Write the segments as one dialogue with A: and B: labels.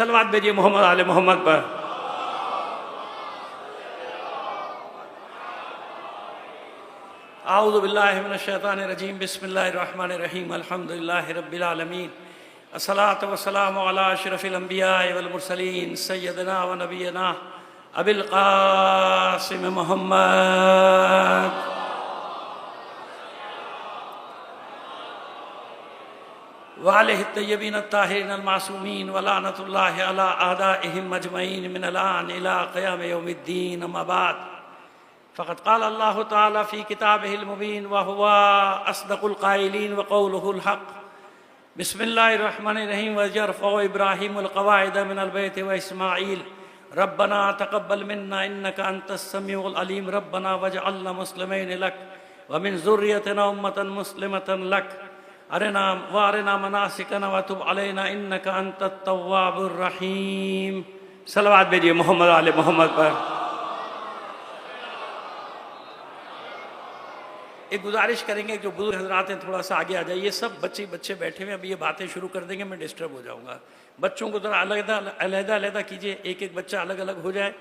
A: सलवात भेजिए मोहम्मद आले मोहम्मद पर। आऊज़ु बिल्लाहि मिनश शैतानिर रजीम, बिस्मिल्लाहिर रहमानिर रहीम, अल्हम्दुलिल्लाहि रब्बिल आलमीन, अस्सलातु वस्सलामु अला अशरफिल अंबिया वल मुरसलीन, सय्यदना व नबियना अबिल कासिम मोहम्मद वालिहि तय्यबीन अत्ताहिरीन अल-मासूमीन व लानतुल्लाहि अला आदाइहिम अजमईन मिनल आन इला क़याम यौमिद्दीन, अम्मा बाद। फ़क़द क़ाल अल्लाहु तआला फ़ी किताबिहिल मुबीन व हुवा अस्दक़ुल क़ाइलीन व क़ौलुहुल हक़। बिस्मिल्लाहिर रहमानिर रहीम, व यरफ़उ इब्राहीमुल क़वाइद मिनल बैति व इस्माईल रब्बना तक़ब्बल मिन्ना इन्नका अंतस समीउल अलीम, रब्बना वजअलना मुस्लिमैन लक व मिन ज़ुर्रियतिना उम्मतन मुस्लिमतन लक अरिना मनासिकना व तुब अलैना इन्नका अंतत तव्वाबुर रहीम। सलवात भेजिए मोहम्मद आले मोहम्मद पर। एक गुजारिश करेंगे, जो बुजुर्ग हजरात हैं थोड़ा सा आगे आ जाइए। सब बच्चे बैठे हुए, अभी ये बातें शुरू कर देंगे, मैं डिस्टर्ब हो जाऊंगा। बच्चों को जरा अलग-अलग कीजिए, एक बच्चा अलग अलग हो जाए,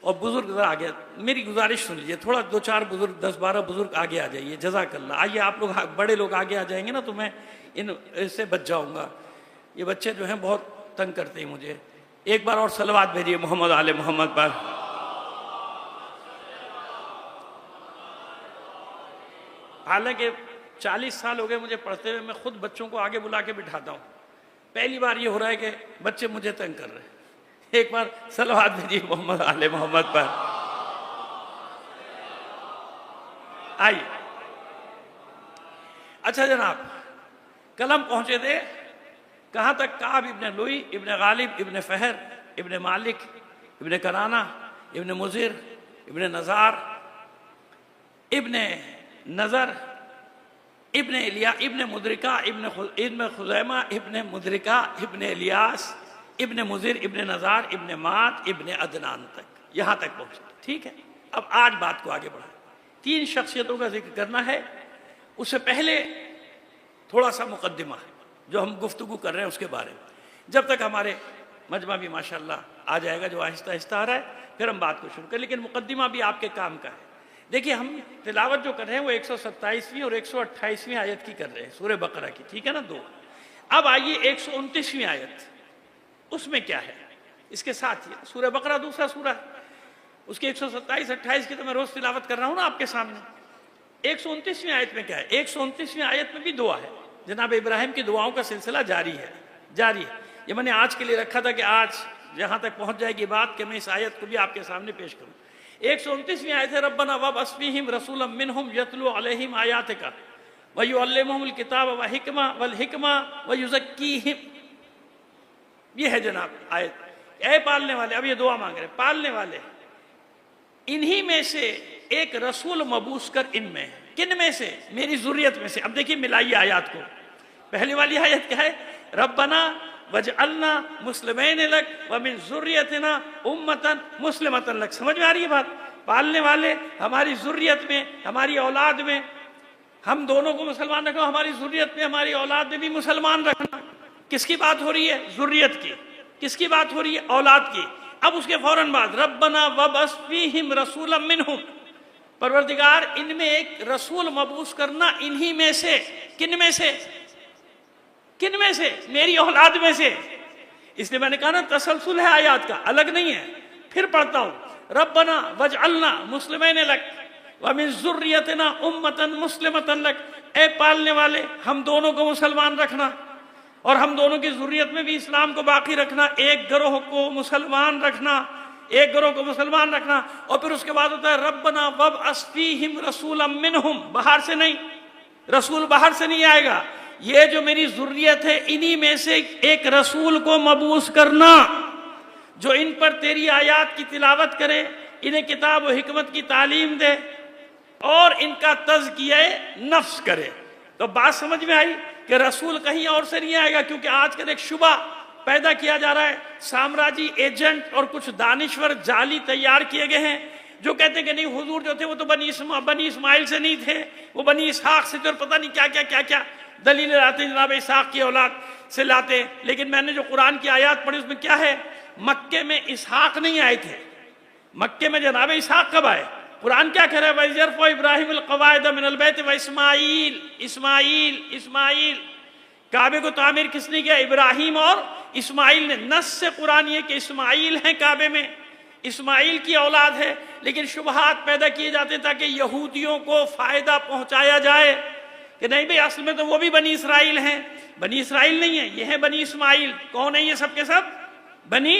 A: और बुजुर्ग जरा आगे। मेरी गुजारिश सुन लीजिए, थोड़ा 2-4 बुजुर्ग, 10-12 बुजुर्ग आगे आ जाइए, जज़ाकल्लाह। आइए आप लोग, बड़े लोग आगे आ जाएंगे ना तो मैं इससे बच जाऊंगा। ये बच्चे जो हैं बहुत तंग करते हैं मुझे। एक बार और सलवात भेजिए मोहम्मद आले मोहम्मद पर। हालांकि 40 साल हो गए मुझे पढ़ते हुए, मैं खुद बच्चों को आगे बुला के बिठाता हूँ। पहली बार ये हो रहा है कि बच्चे मुझे तंग कर रहे हैं। एक बार सलवात भेजिए मोहम्मद आले मोहम्मद पर। आइए। अच्छा जनाब, कल हम पहुंचे थे कहां तक? काब इब्ने लुई, इब्ने गालिब, इब्ने फहर, इब्ने मालिक, इब्ने कराना, इब्ने मुजिर, इब्ने नजार, इब्ने नजर, इब्ने इलिया, इब्ने मुद्रिका, इब्ने खुजैमा, इब्ने मुद्रिका, इब्ने इलियास, इब्ने मुजिर, इब्ने नजार, इब्ने मात, इब्ने अदनान तक, यहां तक पहुंचे। ठीक है, अब आज बात को आगे बढ़ाएं। 3 शख्सियतों का जिक्र करना है। उससे पहले थोड़ा सा मुकद्दिमा है जो हम गुफ्तगू कर रहे हैं उसके बारे में, जब तक हमारे मजमा भी माशाल्लाह आ जाएगा, जो आहिस्ता आहिस्ता आ रहा है, फिर हम बात को शुरू करें। लेकिन मुकद्दिमा भी आपके काम का है। देखिए, हम तिलावत जो कर रहे हैं वो 127वीं और 128वीं आयत की कर रहे हैं, सूरह बकरा की। ठीक है ना, 2। अब आइए 129वीं आयत, उसमें क्या है? इसके साथ ही सूरह बकरा दूसरा सूरा है, उसके 127-28 की तो मैं रोज तिलावत कर रहा हूं ना आपके सामने। 129वीं आयत में क्या है? 129वीं आयत में भी दुआ है। जनाब इब्राहिम की दुआओं का सिलसिला जारी है। ये मैंने आज के लिए रखा था कि आज जहां तक पहुंच जाएगी बात कि मैं इस आयत को भी आपके सामने पेश करूं। 129वीं आयत है, रब्बना वबअस फीहिम रसूलन मिनहुम यतलू अलैहिम आयातिका व युअल्लिमुहुमुल किताब वल हिकमा व युज़क्कीहिम। ये है जनाब आयत। ऐ पालने वाले, अब ये दुआ मांग रहे, पालने वाले, इन्हीं में से एक रसूल मबूस कर इनमें। किन में से? मेरी जुर्रियत में से। अब देखिए, मिलाइए आयत को। पहली वाली आयत क्या है? रब्बना वजअलना मुस्लिमैन लक व मिन जुर्रियतिना उम्मतन मुस्लिमतन लक। समझ में आ रही है बात? पालने वाले, हमारी जुर्रियत में, हमारी औलाद में, हम दोनों को मुसलमान रखना, हमारी जुर्रियत में, हमारी औलाद में भी मुसलमान रखना। किसकी बात हो रही है? जुर्रियत की। किसकी बात हो रही है? औलाद की। अब उसके फौरन बाद रब्बना वबअस फीहिम रसूलन मिनहुम, परवरदिगार इनमें एक रसूल मबूस करना, इन्हीं में से। किन में से? किन में से? मेरी औलाद में से। इसलिए मैंने कहा ना, तसलसल है आयत का, अलग नहीं है। फिर पढ़ता हूं, रब्बना वजअलना मुस्लिमैन लक व मिन जुर्रियतिना उम्मतन मुस्लिमतन लक। ए पालने वाले, हम दोनों को मुसलमान रखना और हम दोनों की जुर्रियत में भी इस्लाम को बाकी रखना। एक गिरोह को मुसलमान रखना, एक गिरोह को मुसलमान रखना। और फिर उसके बाद होता है रब्बना वबअस फीहिम रसूलन मिनहुम। बाहर से नहीं, रसूल बाहर से नहीं आएगा। ये जो मेरी जुर्रियत है, इन्हीं में से एक रसूल को मबूस करना, जो इन पर तेरी आयात की तिलावत करे, इन्हें किताब और हिकमत की तालीम दे और इनका तज़किया नफ्स करे। तो बात समझ में आई कि रसूल कहीं और से नहीं आएगा, क्योंकि आजकल एक शुबा पैदा किया जा रहा है। साम्राज्य एजेंट और कुछ दानिश्वर जाली तैयार किए गए हैं, जो कहते हैं कि नहीं, हुजूर जो थे वो तो बनी इस्माइल से नहीं थे, वो बनी इसहाक से थे, और पता नहीं क्या क्या क्या क्या। दलील लाते जनाब इसहाक की औलाद से लाते। लेकिन मैंने जो कुरान की आयत पढ़ी उसमें क्या है, मक्के में इसहाक नहीं आए थे। मक्के में जनाब इसहाक कब आए? कुरान क्या कह रहा है, वज़रफ़ इब्राहिम अलक़वाइद मिनल बैत व इस्माईल। इस्माईल इस्माईल काबे को तामीर किसने किया? इब्राहिम और इस्माईल ने। नस से कुरान ये कि इस्माईल हैं काबे में, इस्माईल की औलाद है। लेकिन शुबहात पैदा किए जाते ताकि यहूदियों को फायदा पहुंचाया जाए कि नहीं भाई असल में तो वो भी बनी इसराइल हैं। बनी इसराइल नहीं है, ये है बनी इस्माईल। कौन है ये सब के सब? बनी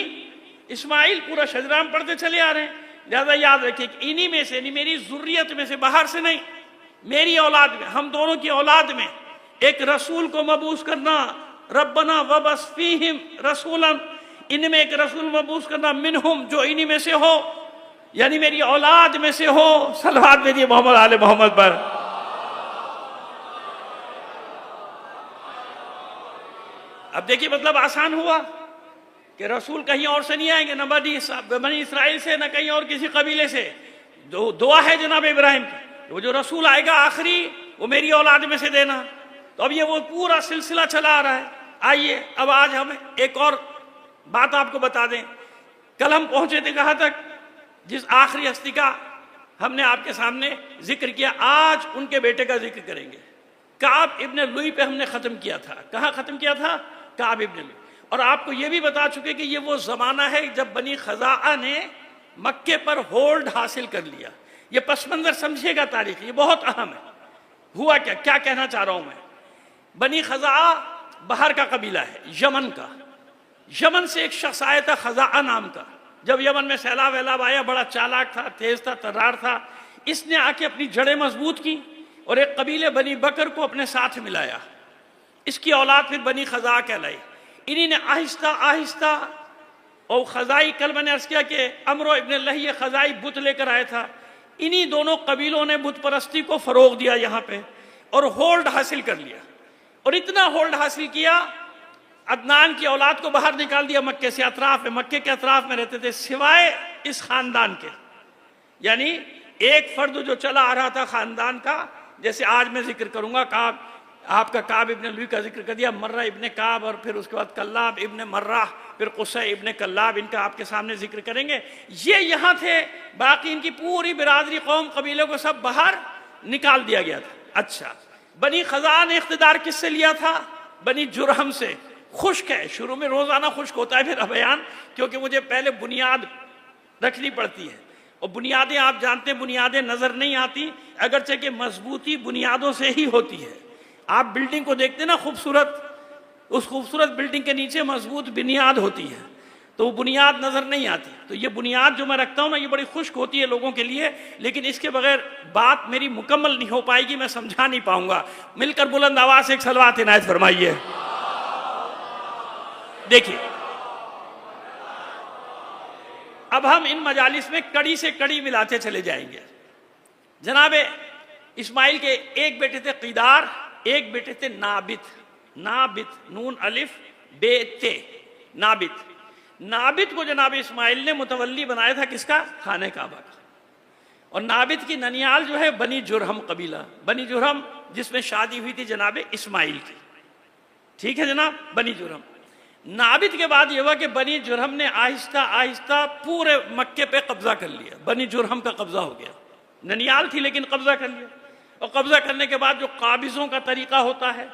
A: इस्माईल। पूरा शजराम पढ़ते चले आ रहे हैं। लिहाजा याद रखिए कि इन्हीं में से, यानी मेरी जुर्रियत में से, बाहर से नहीं, मेरी औलाद में, हम दोनों की औलाद में एक रसूल को मबूस करना। रब्बना वबअस फीहिम रसूलन, इनमें एक रसूल मबूस करना, मिनहुम, जो इन्हीं में से हो, यानी मेरी औलाद में से हो। सलवात भेजिए मोहम्मद आले मोहम्मद पर। अब देखिए मतलब आसान हुआ कि रसूल कहीं और से नहीं आएंगे, न बनी इसराइल से, न कहीं और किसी कबीले से। दुआ है जनाब इब्राहिम की, वो जो रसूल आएगा आखिरी, वो मेरी औलाद में से देना। तो अब ये वो पूरा सिलसिला चला आ रहा है। आइए अब आज हम एक और बात आपको बता दें। कल हम पहुंचे थे कहाँ तक? जिस आखिरी हस्ती का हमने आपके सामने जिक्र किया, आज उनके बेटे का जिक्र करेंगे। काब इब्न लुई पे हमने खत्म किया था। कहाँ खत्म किया था? काब इब्न लुई। और आपको ये भी बता चुके कि ये वो जमाना है जब बनी खज़ाआ ने मक्के पर होल्ड हासिल कर लिया। ये पस मंजर समझिएगा, तारीख ये बहुत अहम है। हुआ क्या, क्या कहना चाह रहा हूं मैं? बनी खज़ाआ बाहर का कबीला है, यमन का। यमन से एक शख्स आया था खज़ाआ नाम का। जब यमन में सैलाब वैलाब आया, बड़ा चालाक था, तेज था, तर्रार था। इसने आके अपनी जड़ें मजबूत की और एक कबीले बनी बकर को अपने साथ मिलाया। इसकी औलाद फिर बनी खज़ाआ कहलाई। इन्हीं ने आहिस्ता आहिस्ता, और खज़ाई कल मैंने अर्ज किया कि अमरो इब्न लहिय खज़ाई बुत लेकर आया था। इन्हीं दोनों कबीलों ने बुत परस्ती को फरोग दिया यहाँ पे और होल्ड हासिल कर लिया। और इतना होल्ड हासिल किया, अदनान की औलाद को बाहर निकाल दिया मक्के से। अतराफ में, मक्के के अतराफ में रहते थे सिवाय इस खानदान के। यानी एक फर्द जो चला आ रहा था खानदान का, जैसे आज मैं जिक्र करूंगा काब, आपका काब इब्न लुई का जिक्र कर दिया, मर्रा इब्न काब, और फिर उसके बाद कल्लाब इब्न मर्रा, फिर कुसै इब्न कल्लाब, इनका आपके सामने जिक्र करेंगे। ये यहाँ थे, बाकी इनकी पूरी बिरादरी कौम कबीलों को सब बाहर निकाल दिया गया था। अच्छा, बनी खज़ाआ ने इख्तिदार किससे लिया था? बनी जुरहम से। खुश्क है, शुरू में रोजाना खुश्क होता है फिर बयान, क्योंकि मुझे पहले बुनियाद रखनी पड़ती है। और बुनियादें आप जानते हैं, बुनियादें नजर नहीं आती, अगरचे कि मजबूती बुनियादों से ही होती है। आप बिल्डिंग को देखते ना खूबसूरत, उस खूबसूरत बिल्डिंग के नीचे मजबूत बुनियाद होती है, तो वो बुनियाद नजर नहीं आती। तो ये बुनियाद जो मैं रखता हूँ ना, ये बड़ी खुश्क होती है लोगों के लिए, लेकिन इसके बगैर बात मेरी मुकम्मल नहीं हो पाएगी, मैं समझा नहीं पाऊंगा। मिलकर बुलंद आवाज से एक सलवात इनायत फरमाइए। देखिए, अब हम इन मजालिस में कड़ी से कड़ी मिलाते चले जाएंगे। जनाबे इस्माइल के एक बेटे थे क़ीदार, एक बेटे थे नाबित। नाबित, नून अलिफ बेते, नाबित। नाबित को जनाब इस्माइल ने मुतवल्ली बनाया था किसका? खाने काबा का। और नाबित की ननियाल जो है बनी जुरहम कबीला, बनी जुरहम, जिसमें शादी हुई थी जनाब इस्माइल की। ठीक है जनाब, बनी जुरहम। नाबित के बाद यह हुआ कि बनी जुरहम ने आहिस्ता आहिस्ता पूरे मक्के पे कब्जा कर लिया। बनी जुरहम का कब्जा हो गया, ननियाल थी लेकिन कब्जा कर लिया। और कब्जा करने के बाद जो काबिजों का तरीका होता है,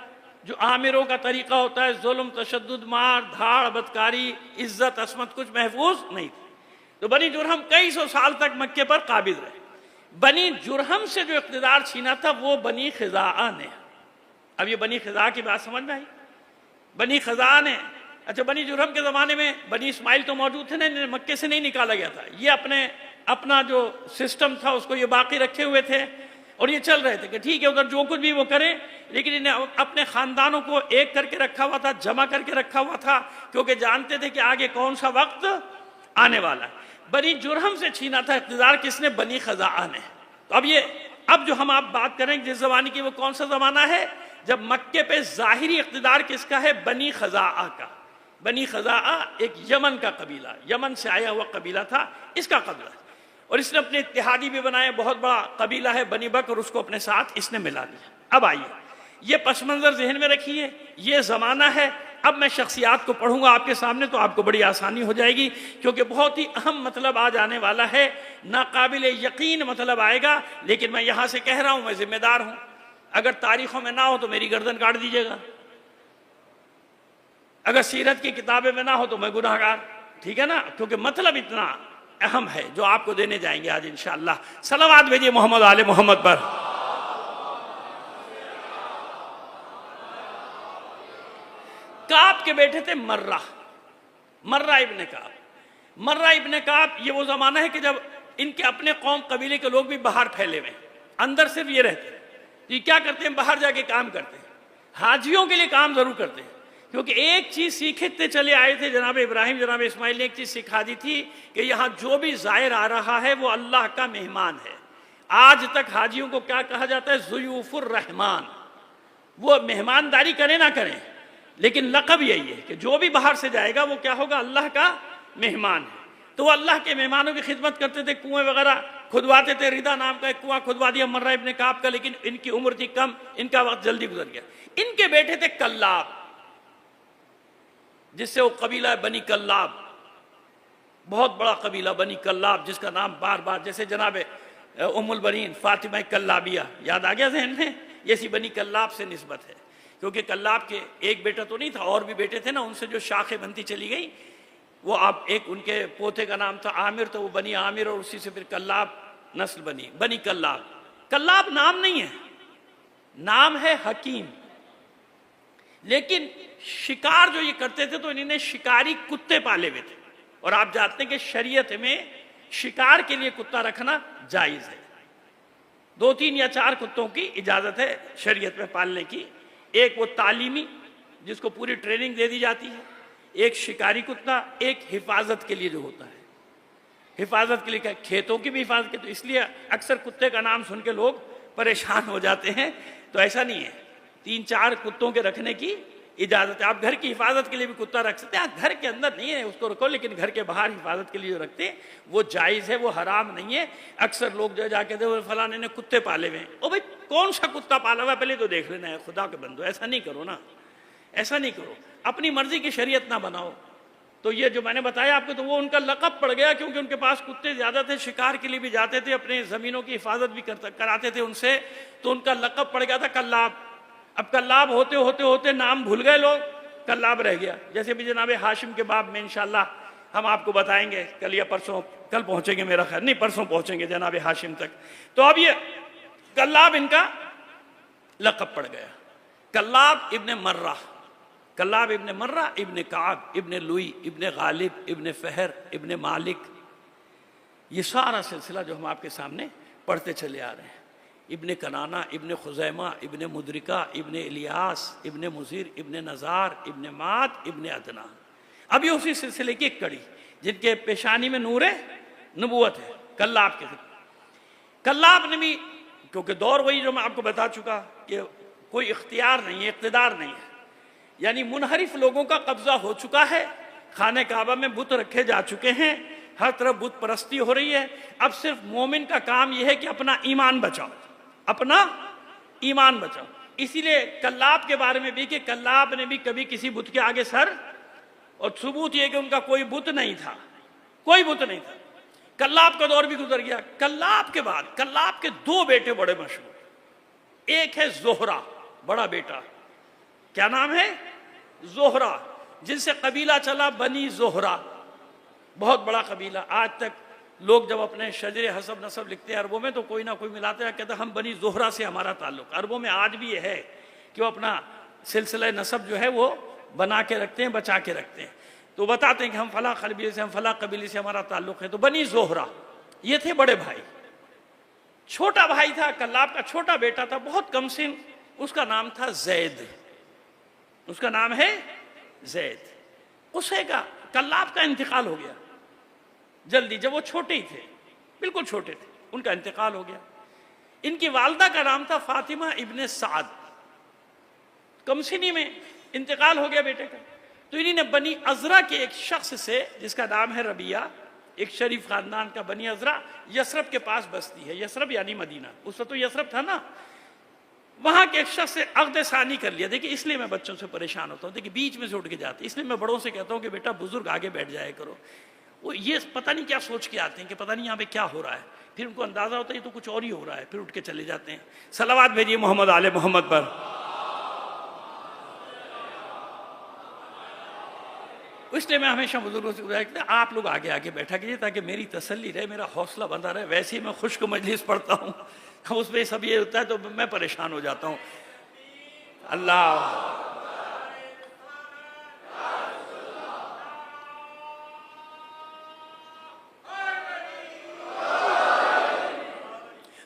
A: जो आमिरों का तरीका होता है, जुल्म, तशद्दुद, मार धाड़, बदकारी, इज्जत असमत कुछ महफूज नहीं थी। तो बनी जुरहम कई सौ साल तक मक्के पर काबिज रहे। बनी जुरहम से जो इख्तिदार छीना था वो बनी खज़ाआ ने। अब ये बनी खज़ाआ की बात समझ में आई? बनी खज़ाआ ने, अच्छा, बनी जुरहम के ज़माने में बनी इस्माइल तो मौजूद थे ना, मक्के से नहीं निकाला गया था। ये अपना जो सिस्टम था उसको ये बाकी रखे हुए थे और ये चल रहे थे कि ठीक है उधर जो कुछ भी वो करें, लेकिन इन्हें अपने ख़ानदानों को एक करके रखा हुआ था, जमा करके रखा हुआ था, क्योंकि जानते थे कि आगे कौन सा वक्त आने वाला है। बनी जुरहम से छीना था इख्तिदार किसने? बनी खज़ाआ ने। तो अब जो हम आप बात करें जिस ज़माने की, वो कौन सा ज़माना है? जब मक्के पे ज़ाहिरी इख्तिदार किसका है? बनी खज़ाआ का। बनी खज़ाआ एक यमन का कबीला, यमन से आया हुआ कबीला था, इसका कबीला। और इसने अपने इत्तेहादी भी बनाए, बहुत बड़ा कबीला है बनी बकर, उसको अपने साथ इसने मिला लिया। अब आइए, ये पस मंजर जहन में रखिए, ये ज़माना है। अब मैं शख्सियात को पढ़ूंगा आपके सामने तो आपको बड़ी आसानी हो जाएगी, क्योंकि बहुत ही अहम मतलब आज आने वाला है, नाकाबिल यकीन मतलब आएगा। लेकिन मैं यहाँ से कह रहा हूँ, मैं जिम्मेदार हूँ, अगर तारीखों में ना हो तो मेरी गर्दन काट दीजिएगा, अगर सीरत की किताबें में ना हो तो मैं गुनाहगार, ठीक है ना, क्योंकि मतलब इतना अहम है जो आपको देने जाएंगे आज इंशाअल्लाह। सलावत भेजिए मोहम्मद आले मोहम्मद पर। काब के बेटे थे मर्रा, मर्रा इब्ने काब। मर्रा इब्ने काब, ये वो जमाना है कि जब इनके अपने कौम कबीले के लोग भी बाहर फैले हुए, अंदर सिर्फ ये रहते। तो ये क्या करते हैं, बाहर जाके काम करते हैं, हाजियों के लिए काम जरूर करते हैं। क्योंकि एक चीज सीखते चले आए थे जनाब इब्राहिम जनाब इस्माइल ने, एक चीज सिखा दी थी कि यहाँ जो भी जायर आ रहा है वो अल्लाह का मेहमान है। आज तक हाजियों को क्या कहा जाता है, ज़ुयूफुर रहमान। वो मेहमानदारी करें ना करें, लेकिन लक़ब यही है कि जो भी बाहर से जाएगा वो क्या होगा, अल्लाह का मेहमान है। तो वो अल्लाह के मेहमानों की खिदमत करते थे, कुएं वगैरह खुदवाते थे। रिदा नाम का एक कुआं खुदवा दिया मर्रा इब्ने काब का, लेकिन इनकी उम्र थी कम, इनका वक्त जल्दी गुजर गया। इनके बेटे थे कल्लाब, जिससे वो कबीला बनी कल्लाब, बहुत बड़ा कबीला बनी कल्लाब, जिसका नाम बार बार, जैसे जनाब उम्मुल बनीन फातिमा कल्लाबिया याद आ गया जहन में, जैसी बनी कल्लाब से निस्बत है। क्योंकि कल्लाब के एक बेटा तो नहीं था, और भी बेटे थे ना, उनसे जो शाखें बनती चली गई, वो आप एक उनके पोते का नाम था आमिर, तो वो बनी आमिर, और उसी से फिर कल्लाब नस्ल बनी, बनी कल्लाब। कल्लाब नाम नहीं है, नाम है हकीम। लेकिन शिकार जो ये करते थे तो इन्होंने शिकारी कुत्ते पाले हुए थे, और आप जानते हैं कि शरीयत में शिकार के लिए कुत्ता रखना जायज है। 2, 3 या 4 कुत्तों की इजाजत है शरीयत में पालने की। एक वो तालीमी जिसको पूरी ट्रेनिंग दे दी जाती है, एक शिकारी कुत्ता, एक हिफाजत के लिए जो होता है। हिफाजत के लिए क्या, खेतों की भी हिफाजत के, तो इसलिए अक्सर कुत्ते का नाम सुन के लोग परेशान हो जाते हैं। तो ऐसा नहीं है, 3-4 कुत्तों के रखने की इजाजत है। आप घर की हिफाजत के लिए भी कुत्ता रख सकते हैं, घर के अंदर नहीं है उसको रखो, लेकिन घर के बाहर हिफाजत के लिए जो रखते हैं वो जायज़ है, वो हराम नहीं है। अक्सर लोग जो जाके दे फलाने ने कुत्ते पाले हुए हैं, ओ भाई कौन सा कुत्ता पाला हुआ है पहले तो देख लेना है, खुदा के बंदो ऐसा नहीं करो ना, ऐसा नहीं करो, अपनी मर्जी की शरीयत ना बनाओ। तो ये जो मैंने बताया आपको, तो वो उनका लक़ब पड़ गया, क्योंकि उनके पास कुत्ते ज़्यादा थे, शिकार के लिए भी जाते थे, अपने ज़मीनों की हिफाजत भी कराते थे उनसे, तो उनका लक़ब पड़ गया था कल्लाब। अब कल्लाब होते होते होते नाम भूल गए लोग, कल्लाब रह गया। जैसे भी जनाब हाशिम के बाब में इंशाल्लाह हम आपको बताएंगे, कल या परसों, कल पहुंचेंगे मेरा ख्याल, नहीं परसों पहुंचेंगे जनाब हाशिम तक। तो अब ये कल्लाब इनका लक़ब पड़ गया, कल्लाब इब्ने मर्रा। कल्लाब इब्ने मर्रा इब्ने काब इब्ने लुई इब्ने गालिब इब्ने फहर इब्ने मालिक, ये सारा सिलसिला जो हम आपके सामने पढ़ते चले आ रहे हैं। इब्ने कनाना इब्ने खुजैमा इब्ने मुदरिका इब्ने इलियास इब्ने मुजीर इब्ने नज़ार इब्ने माद इब्ने अदनान। अब ये उसी सिलसिले की एक कड़ी, जिनके पेशानी में नूर नबूवत है, कल्लाब के। कल्लाब ने भी, क्योंकि दौर वही जो मैं आपको बता चुका कि कोई इख्तियार नहीं है, इक़्तिदार नहीं है, यानी मुनहरिफ लोगों का कब्जा हो चुका है। खाने काबा में बुत रखे जा चुके हैं, हर तरफ बुत परस्ती हो रही है। अब सिर्फ मोमिन का काम यह है कि अपना ईमान बचाओ, अपना ईमान बचाओ। इसीलिए कल्लाब के बारे में भी कि कल्लाब ने भी कभी किसी बुत के आगे सर, और सबूत यह कि उनका कोई बुत नहीं था, कोई बुत नहीं था। कल्लाब का दौर भी गुजर गया। कल्लाब के बाद कल्लाब के 2 बेटे बड़े मशहूर, एक है जोहरा, बड़ा बेटा, क्या नाम है, जोहरा, जिनसे कबीला चला बनी जोहरा, बहुत बड़ा कबीला। आज तक लोग जब अपने शजरे हसब नसब लिखते हैं अरबों में, तो कोई ना कोई मिलाते हैं, कहते हैं हम बनी जोहरा से हमारा ताल्लुक। अरबों में आज भी ये है कि वो अपना सिलसिला नसब जो है वो बना के रखते हैं, बचा के रखते हैं। तो बताते हैं कि हम फला कबीले से, हम फला कबीले से हमारा ताल्लुक है। तो बनी जोहरा ये थे बड़े भाई। छोटा भाई था कल्लाब का, छोटा बेटा था, बहुत कम सिन, उसका नाम था जैद, उसका नाम है जैद। उसे का कल्लाब का इंतकाल हो गया जल्दी, जब वो छोटे ही थे, बिल्कुल छोटे थे, उनका इंतकाल हो गया। इनकी वालदा का नाम था फातिमा इब्ने साद, कमसिनी में इंतकाल हो गया बेटे का। तो इन्हीं ने बनी अजरा के एक शख्स से, जिसका नाम है रबिया, एक शरीफ खानदान का बनी अजरा, यसरब के पास बस्ती है। यसरब यानी मदीना, उस वक्त तो यसरब था ना, वहां के एक शख्स से अक़द सानी कर लिया। देखिए इसलिए मैं बच्चों से परेशान होता हूँ, देखिए बीच में से उठ के जाते, इसलिए मैं बड़ों से कहता हूँ कि बेटा बुजुर्ग आगे बैठ जाया करो। वो ये पता नहीं क्या सोच के आते हैं कि पता नहीं यहाँ पे क्या हो रहा है, फिर उनको अंदाजा होता है तो कुछ और ही हो रहा है, फिर उठ के चले जाते हैं। सलावत भेजिए मोहम्मद आले मोहम्मद पर। इसलिए मैं हमेशा बुजुर्गों से गुजारिश करता हूं, आप लोग आगे आगे बैठा कीजिए ताकि मेरी तसल्ली रहे, मेरा हौसला बंधा रहे। वैसे ही मैं खुश्क मजलिस पढ़ता हूँ, उसमें सब ये होता है तो मैं परेशान हो जाता हूँ। अल्लाह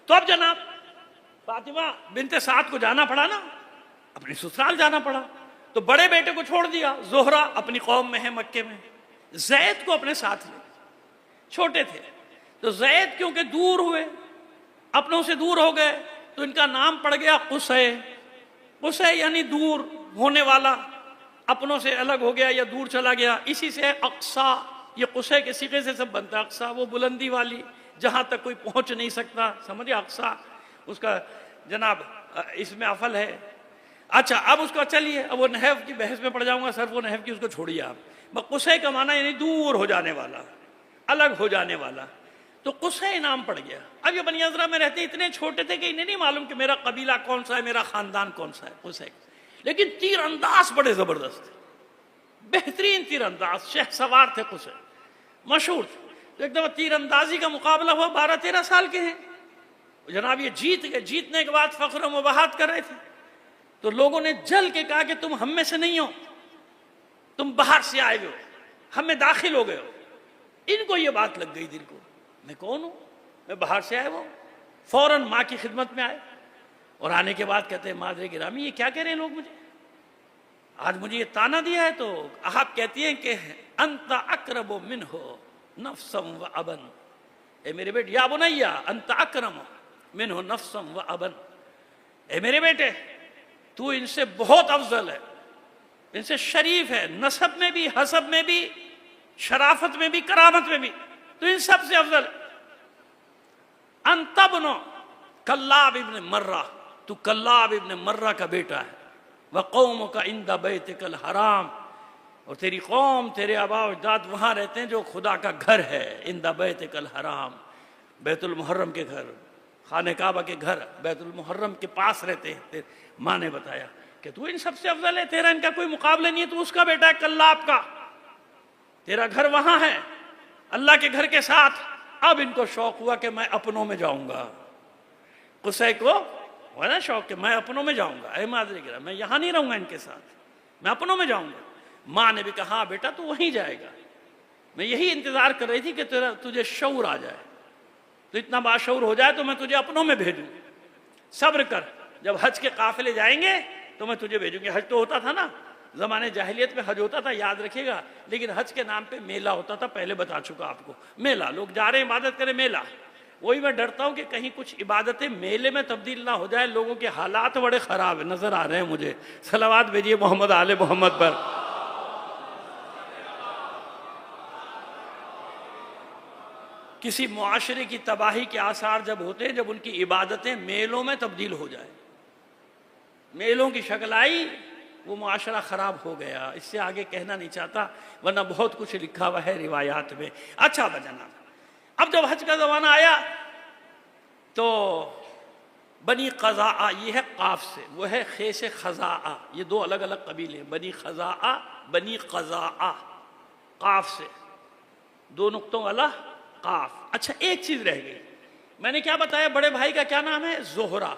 A: तो अब जनाब फातिमा बिनते साद को जाना पड़ा ना, अपनी ससुराल जाना पड़ा, तो बड़े बेटे को छोड़ दिया, जोहरा अपनी कौम में है मक्के में, जैद को अपने साथ ले, छोटे थे तो जैद क्योंकि दूर हुए, अपनों से दूर हो गए, तो इनका नाम पड़ गया कुसै। कुसै यानी दूर होने वाला, अपनों से अलग हो गया या दूर चला गया, इसी से अक्सा, ये कुसै के सिगे से सब बनता है। अक्सा वो बुलंदी वाली जहां तक कोई पहुंच नहीं सकता, समझिए अक्सा उसका जनाब इसमें अफल है। अच्छा अब उसको चलिए, अब वो नहव की बहस में पड़ जाऊंगा सर, वो नहव की उसको छोड़िए आप। कुसै का माना यानी दूर हो जाने वाला, अलग हो जाने वाला, तो कुसै नाम पड़ गया। अब ये बनी अज़रा में रहते इतने छोटे थे कि इन्हें नहीं मालूम कि मेरा कबीला कौन सा है, मेरा खानदान कौन सा है, कुसै। लेकिन तीर अंदाज बड़े जबरदस्त थे, बेहतरीन तीर अंदाज, शहसवार थे कुसै, मशहूर थे। तो एक दफा तीर अंदाजी का मुकाबला हुआ, 12-13 साल के हैं जनाब, ये जीत गए। जीतने के बाद फख्र मुबाहत कर रहे थे, तो लोगों ने जल के कहा कि तुम हम में से नहीं हो, तुम बाहर से आए हो, हम में दाखिल हो गए हो। इनको ये बात लग गई दिल को, मैं कौन हूं, मैं बाहर से आया हूं। फौरन माँ की खिदमत में आए, और आने के बाद कहते हैं मादरे गिरामी ये क्या कह रहे हैं लोग मुझे, आज मुझे ये ताना दिया है। तो आप कहती हैं कि अंता अकरबो मिन हो नफ्सम व अबन, ए मेरे बेटे, या बुनैया अंता अकरम मिन हो नफ्सम व अबन, ए मेरे बेटे तू इनसे बहुत अफजल है, इनसे शरीफ है, नसब में भी, हसब में भी, शराफत में भी, करामत में भी, तो इन सब से अफजल। अंतबनो कल्लाब इब्न मर्रा, तू कल्लाब इब्न मर्रा का बेटा है। वह कौम का इंदा बैतिकल हराम, और तेरी कौम, तेरे आबा अजदाद वहां रहते हैं जो खुदा का घर है, इंदा बैतिकल हराम, बैतुल मुहर्रम के घर, खाने काबा के घर, बैतुल मुहर्रम के पास रहते हैं। माँ ने बताया कि तू इन सबसे अफजल है, तेरा इनका कोई मुकाबला नहीं है, तू उसका बेटा है कल्लाब का, तेरा घर वहां है अल्लाह के घर के साथ। अब इनको शौक हुआ कि मैं अपनों में जाऊंगा, कुसै को हुआ ना शौक कि मैं अपनों में जाऊंगा, ऐ मादरी गिरा मैं यहां नहीं रहूंगा इनके साथ, मैं अपनों में जाऊंगा। माँ ने भी कहा हाँ बेटा तू वहीं जाएगा, मैं यही इंतजार कर रही थी कि तेरा तुझे शऊर आ जाए, तो इतना बाशऊर हो जाए तो मैं तुझे अपनों में भेजूं, सब्र कर, जब हज के काफिले जाएंगे तो मैं तुझे भेजूंगी। हज तो होता था ना जमाने जाहिलियत में, हज होता था याद रखिएगा, लेकिन हज के नाम पे मेला होता था, पहले बता चुका आपको, मेला, लोग जा रहे हैं इबादत करें, मेला। वही मैं डरता हूं कि कहीं कुछ इबादतें मेले में तब्दील ना हो जाए, लोगों के हालात बड़े खराब है, नजर आ रहे हैं मुझे। सलावत भेजिए मोहम्मद आले मोहम्मद पर। किसी मुआशरे की तबाही के आसार जब होते हैं, जब उनकी इबादतें मेलों में तब्दील हो जाए, मेलों की शक्ल आई, वो मुआशरा खराब हो गया। इससे आगे कहना नहीं चाहता, वरना बहुत कुछ लिखा हुआ है रिवायात में। अच्छा बजना, अब जब हज का जमाना आया तो बनी क़ज़ाआ, ये है काफ से, वो है खे से ख़ज़ाआ, ये दो अलग अलग कबीले, बनी ख़ज़ाआ बनी क़ज़ाआ, काफ से, दो नुक्तों वाला काफ। अच्छा एक चीज रह गई, मैंने क्या बताया, बड़े भाई का क्या नाम है, जोहरा।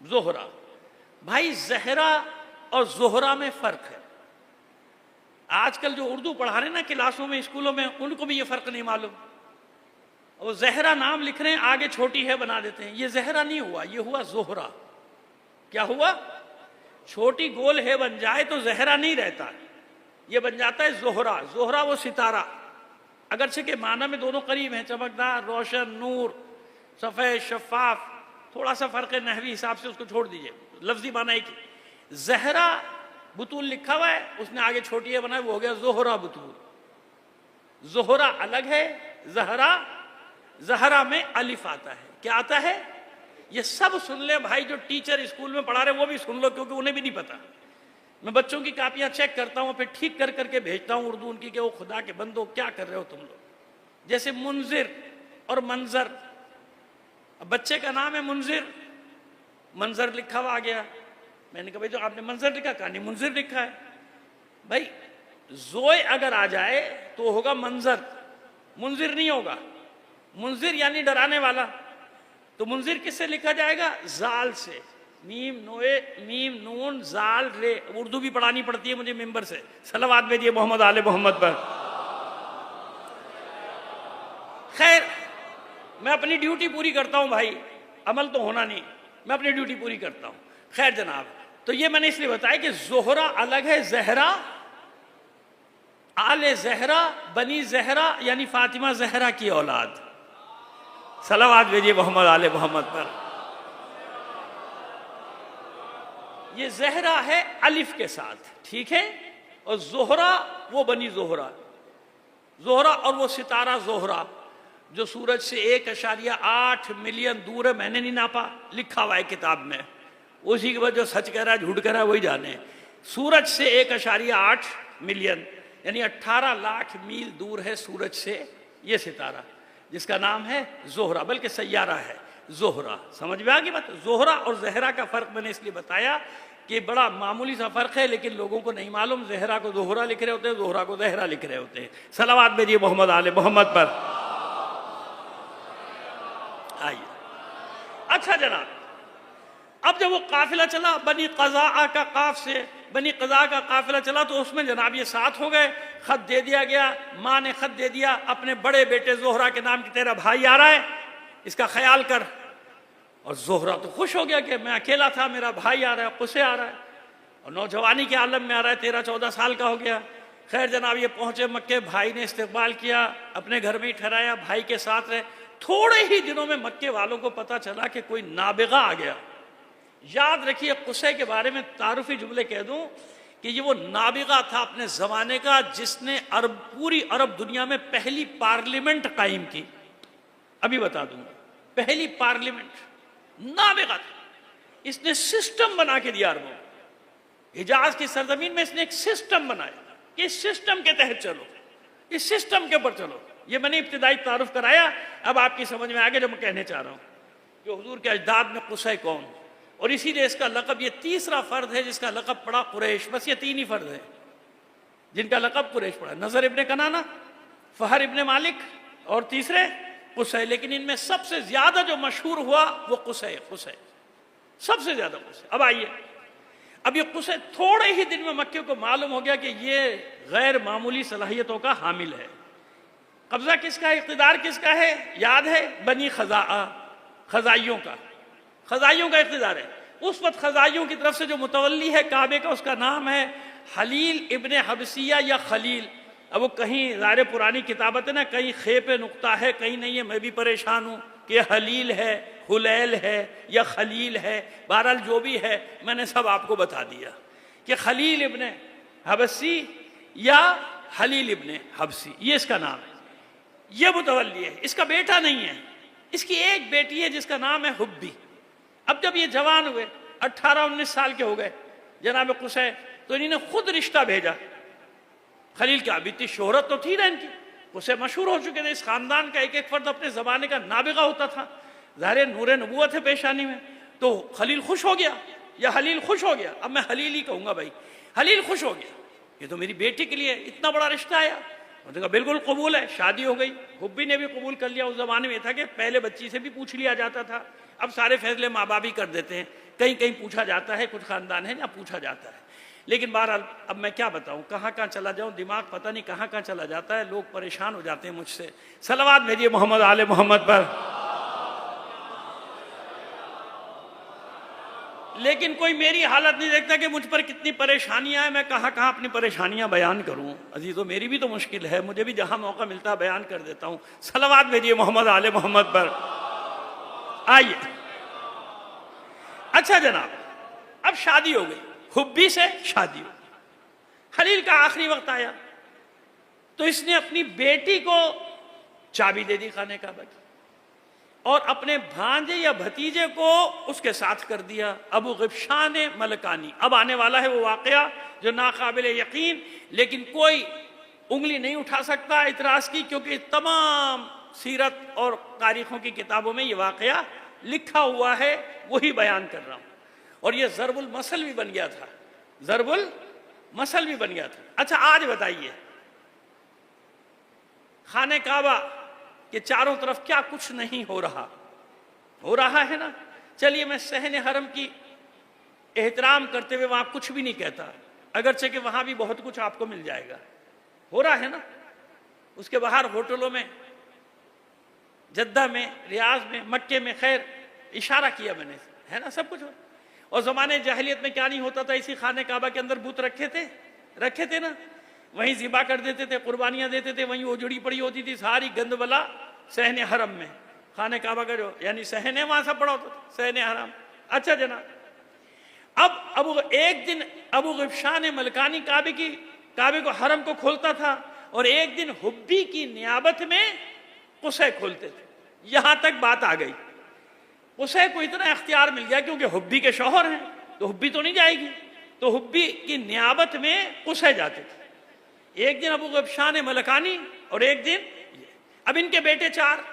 A: जोहरा भाई, जहरा और जोहरा में फर्क है। आजकल जो उर्दू पढ़ा रहे ना क्लासों में, स्कूलों में, उनको भी ये फर्क नहीं मालूम। वो जहरा नाम लिख रहे हैं, आगे छोटी है बना देते हैं, ये जहरा नहीं हुआ, ये हुआ जोहरा। क्या हुआ, छोटी गोल है बन जाए तो जहरा नहीं रहता, ये बन जाता है जोहरा। जोहरा वो सितारा, अगरचे के माना में दोनों करीब हैं, चमकदार, रोशन, नूर, सफ़ेद, शफाफ, थोड़ा सा फर्क है नहवी हिसाब से, उसको छोड़ दीजिए, लफ्जी माना एक। जहरा बुतूल लिखा हुआ है, उसने आगे छोटी है बनाया, वो हो गया जोहरा बुतूल। जोहरा अलग है, जहरा, जहरा में अलिफ आता है, क्या आता है, ये सब सुन ले भाई, जो टीचर स्कूल में पढ़ा रहे वो भी सुन लो, क्योंकि उन्हें भी नहीं पता। मैं बच्चों की कापियां चेक करता हूं, फिर ठीक कर करके भेजता हूं उर्दू उनकी, कि वो खुदा के बंदो क्या कर रहे हो तुम लोग। जैसे मुंजिर और मंजर, अब बच्चे का नाम है मुंजिर, मंजर लिखा हुआ आ गया। मैंने कहा भाई जो आपने मंजर लिखा, कहा नहीं मुंजिर लिखा है। भाई जोए अगर आ जाए तो होगा मंजर, मुंजिर नहीं होगा। मुंजिर यानी डराने वाला, तो मुंजिर किससे लिखा जाएगा? जाल से। मीम नोए, मीम नून जाल रे। उर्दू भी पढ़ानी पड़ती है मुझे मिंबर से। सलावत भेजिए मोहम्मद आले मोहम्मद पर। खैर, मैं अपनी ड्यूटी पूरी करता हूं भाई, अमल तो होना नहीं, मैं अपनी ड्यूटी पूरी करता हूं। खैर जनाब, तो ये मैंने इसलिए बताया कि जोहरा अलग है, जहरा, आले जहरा, बनी जहरा यानी फातिमा जहरा की औलाद। सलावत भेजिए मोहम्मद आले मोहम्मद पर। ये जहरा है अलिफ के साथ, ठीक है, और जोहरा वो बनी जोहरा, जोहरा और वो सितारा जोहरा जो सूरज से 1.8 मिलियन दूर है। मैंने नहीं नापा, लिखा हुआ है किताब में। उसी के बाद जो सच कह रहा है झूठ कह रहा है वही जाने। सूरज से 1.8 मिलियन यानी 18 लाख मील दूर है सूरज से ये सितारा, जिसका नाम है जोहरा, बल्कि सैयारा है जोहरा। समझ में आ गई बात? जोहरा और जहरा का फर्क मैंने इसलिए बताया कि बड़ा मामूली सा फर्क है, लेकिन लोगों को नहीं मालूम। जहरा को जोहरा लिख रहे होते हैं, जोहरा को जहरा लिख रहे होते हैं। सलावत भेजिए मोहम्मद आले मोहम्मद पर। आइए, अच्छा जनाब, अब जब वो काफिला चला बनी कज़ा का काफ से, बनी कज़ा का काफिला चला, तो उसमें जनाब ये साथ हो गए। खत दे दिया गया, माँ ने खत दे दिया अपने बड़े बेटे जोहरा के नाम, कि तेरा भाई आ रहा है, इसका ख्याल कर। और जोहरा तो खुश हो गया कि मैं अकेला था, मेरा भाई आ रहा है, कुसे आ रहा है, और नौजवानी के आलम में आ रहा है, 13-14 साल का हो गया। खैर जनाब, ये पहुंचे मक्के, भाई ने इस्तकबाल किया, अपने घर में ही ठहराया, भाई के साथ रहे। थोड़े ही दिनों में मक्के वालों को पता चला कि कोई नाबिगा आ गया। याद रखिए, कुसे के बारे में तारुफी जुमले कह दूं कि ये वो नाबिगा था अपने जमाने का, जिसने पूरी अरब दुनिया में पहली पार्लियामेंट कायम की। अभी बता दूंगा, पहली पार्लियामेंट नाबिगा था। इसने सिस्टम बना के दिया अरबों। हिजाज की सरजमीन में इसने एक सिस्टम बनाया कि इस सिस्टम के तहत चलो, इस सिस्टम के ऊपर चलो। ये मैंने इब्तिदाई तारुफ कराया, अब आपकी समझ में आ गया जो मैं कहने चाह रहा हूं कि हुजूर के अजदाद में कुसै कौन, और इसीलिए इसका लक़ब, ये तीसरा फर्द है जिसका लक़ब पड़ा कुरैश। बस ये 3 ही फर्द है जिनका लक़ब कुरैश पड़ा, नजर इब्ने कनाना, फहर इब्ने मालिक और तीसरे कुसै। लेकिन इनमें सबसे ज्यादा जो मशहूर हुआ वो कुसै, कुसै सबसे ज्यादा कुसै। अब आइए, अब ये कुसै थोड़े ही दिन में मक्के को मालूम हो गया कि ये गैर मामूली सलाहियतों का हामिल है। कब्जा किसका है, इख्तिदार किसका है? याद है, बनी खजा, खजाइयों का, खजाइयों का इख्तिदार है। उस वक्त खजाइयों की तरफ से जो मुतवल्ली है काबे का, उसका नाम है हलील इब्ने हबसिया या खलील। अब वो कहीं ज़ाहिर पुरानी किताबत है ना, कहीं खे पे नुक्ता है, कहीं नहीं है। मैं भी परेशान हूँ कि हलील है, हुलैल है या खलील है। बहरहाल जो भी है मैंने सब आपको बता दिया कि खलील इब्ने हबसी या हलील इब्ने हबसी ये इसका नाम है, ये मुतवल्ली है। इसका बेटा नहीं है, इसकी एक बेटी है जिसका नाम है हुब्बी। अब जब ये जवान हुए, 18-19 साल के हो गए जनाब कुसै, तो इन्होंने खुद रिश्ता भेजा। खलील की अभी इतनी शोहरत तो थी ना इनकी, कुसै मशहूर हो चुके थे। इस खानदान का एक एक फर्द अपने जमाने का नाबिगा होता था, ज़ाहिर नूर नबूवत है पेशानी में। तो खलील खुश हो गया या हलील खुश हो गया, अब मैं हलील ही कहूँगा भाई, हलील खुश हो गया, ये तो मेरी बेटी के लिए इतना बड़ा रिश्ता आया। उन्होंने कहा बिल्कुल कबूल है, शादी हो गई। हुब्बी ने भी कबूल कर लिया। उस जमाने में था कि पहले बच्ची से भी पूछ लिया जाता था, अब सारे फैसले माँ बाप ही कर देते हैं। कहीं कहीं पूछा जाता है, कुछ खानदान है जहाँ पूछा जाता है। लेकिन बहरहाल अब मैं क्या बताऊँ, कहाँ कहाँ चला जाऊँ, दिमाग पता नहीं कहाँ कहाँ चला जाता है, लोग परेशान हो जाते हैं मुझसे। सलावत भेजिए मोहम्मद आले मोहम्मद पर। लेकिन कोई मेरी हालत नहीं देखता कि मुझ पर कितनी परेशानियां हैं, मैं कहाँ कहाँ अपनी परेशानियां बयान करूं। अजीजों, मेरी भी तो मुश्किल है, मुझे भी जहां मौका मिलता है बयान कर देता हूं। सलावत भेजिए मोहम्मद आले मोहम्मद पर। आइए, अच्छा जनाब, अब शादी हो गई, हुब्बी से शादी हो, खलील का आखिरी वक्त आया तो इसने अपनी बेटी को चाबी दे दी खाने काबा की। और अपने भांजे या भतीजे को उसके साथ कर दिया, अबू गिफ्शान मलकानी। अब आने वाला है वो वाकया जो नाकाबिल यकीन, लेकिन कोई उंगली नहीं उठा सकता इतराज की, क्योंकि तमाम सीरत और तारीखों की किताबों में ये वाकया लिखा हुआ है, वही बयान कर रहा हूं। और ये ज़रबुल मसल भी बन गया था, ज़रबुल मसल भी बन गया था। अच्छा, आज बताइए, खाने काबा के चारों तरफ क्या कुछ नहीं हो रहा है ना। चलिए, मैं सहने हरम की एहतराम करते हुए वहां कुछ भी नहीं कहता, अगरचे कि वहां भी बहुत कुछ आपको मिल जाएगा, हो रहा है ना। उसके बाहर होटलों में, जद्दा में, रियाज में, मक्के में, खैर इशारा किया मैंने, है ना, सब कुछ हो। और ज़माने जाहिलियत में क्या नहीं होता था, इसी खाने काबा के अंदर बूत रखे थे ना, वहीं ज़िबा कर देते थे, कुर्बानियाँ देते थे, वहीं उजड़ी पड़ी होती थी सारी गंदबला सहने हरम में। खाने काबा का जो यानी सहने, वहाँ सब पड़ा होता था, सहने हरम। अच्छा जनाब, अब एक दिन अबू गिफ्शान मलकानी काबे को, हरम को खोलता था, और एक दिन हुब्बी की नियाबत में कुसै खोलते थे। यहां तक बात आ गई, कुसै को इतना इख्तियार मिल गया, क्योंकि हुब्बी के शौहर हैं, तो हुब्बी तो नहीं जाएगी, तो हुब्बी की नियाबत में कुसै जाते थे। एक दिन अबू गिफ्शान मलकानी और एक दिन अब इनके बेटे चार,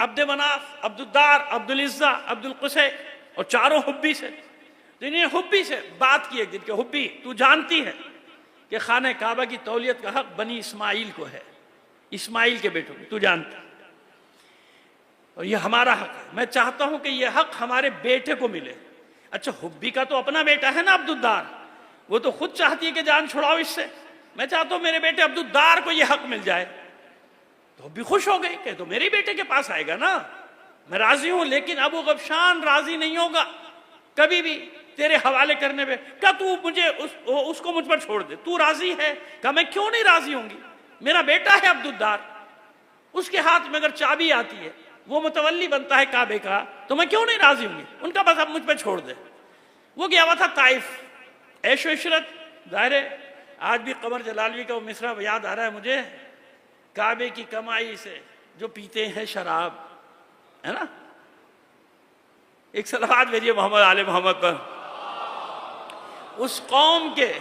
A: अब्द मनाफ, अब्दुद्दार, अब्दुल इज्जा, अब्दुल कुसै, और चारों हुब्बी से। तो इन्हें हुब्बी से बात की एक दिन कि हुब्बी, तू जानती है कि खाने काबा की तौलियत का हक बनी इस्माइल को है, इस्माइल के बेटों को, तू जानता है, और ये हमारा हक है। मैं चाहता हूं कि यह हक हमारे बेटे को मिले। अच्छा, हुब्बी का तो अपना बेटा है ना अब्दुद्दार, वो तो खुद चाहती है कि जान छुड़ाओ इससे, मैं चाहता हूं मेरे बेटे अब्दुद्दार को यह हक मिल जाए। तो भी खुश हो गई कि तो मेरे बेटे के पास आएगा ना, मैं राजी हूं। लेकिन अबू गिफ्शान राजी नहीं होगा कभी भी तेरे हवाले करने पे। क्या तू मुझे उसको मुझ पर छोड़ दे, तू राजी है? क्या मैं क्यों नहीं राजी होंगी, मेरा बेटा है अब्दुद्दार, उसके हाथ में अगर चाबी आती है, वो मुतवल्ली बनता है काबे का, तो मैं क्यों नहीं राजी होंगी, उनका बस अब मुझ पर छोड़ दे। वो गया हुआ था ताइफ, ऐशो इशरत, जाहिर है आज भी कमर जलालवी का वो मिसरा याद आ रहा है मुझे, काबे की कमाई से जो पीते हैं शराब, है ना। एक सलावत भेजिए मोहम्मद आले मोहम्मद पर। उस कौम के,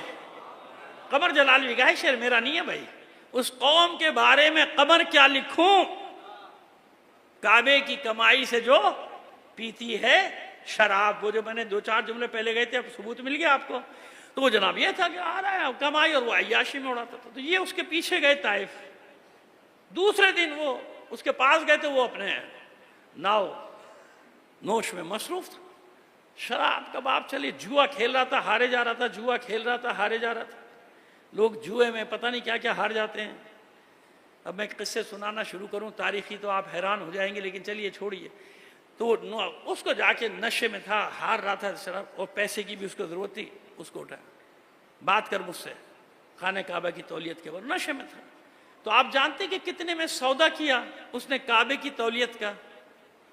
A: कमर जलालवी का है शेर, मेरा नहीं है भाई, उस कौम के बारे में कमर क्या लिखूं, काबे की कमाई से जो पीती है शराब। वो जो मैंने दो चार जुमले पहले गए थे, अब सबूत मिल गया आपको। तो वो जनाब ये था कि आ रहा है कमाई, और वो अय्याशी में उड़ाता था। तो ये उसके पीछे गए ताइफ। दूसरे दिन वो उसके पास गए तो वो अपने नाव नोश में मसरूफ था, शराब कबाब चली, जुआ खेल रहा था, हारे जा रहा था, जुआ खेल रहा था, हारे जा रहा था। लोग जुए में पता नहीं क्या क्या हार जाते हैं। अब मैं किस्से सुनाना शुरू करूं तारीखी तो आप हैरान हो जाएंगे, लेकिन चलिए छोड़िए। तो उसको जाके नशे में था, हार रहा था शराब, और पैसे की भी उसको ज़रूरत थी, उसको उठाया, बात कर मुझसे खाने काबा की तौलियत के बाद, नशे में था। तो आप जानते कि कितने में सौदा किया उसने काबे की तौलियत का?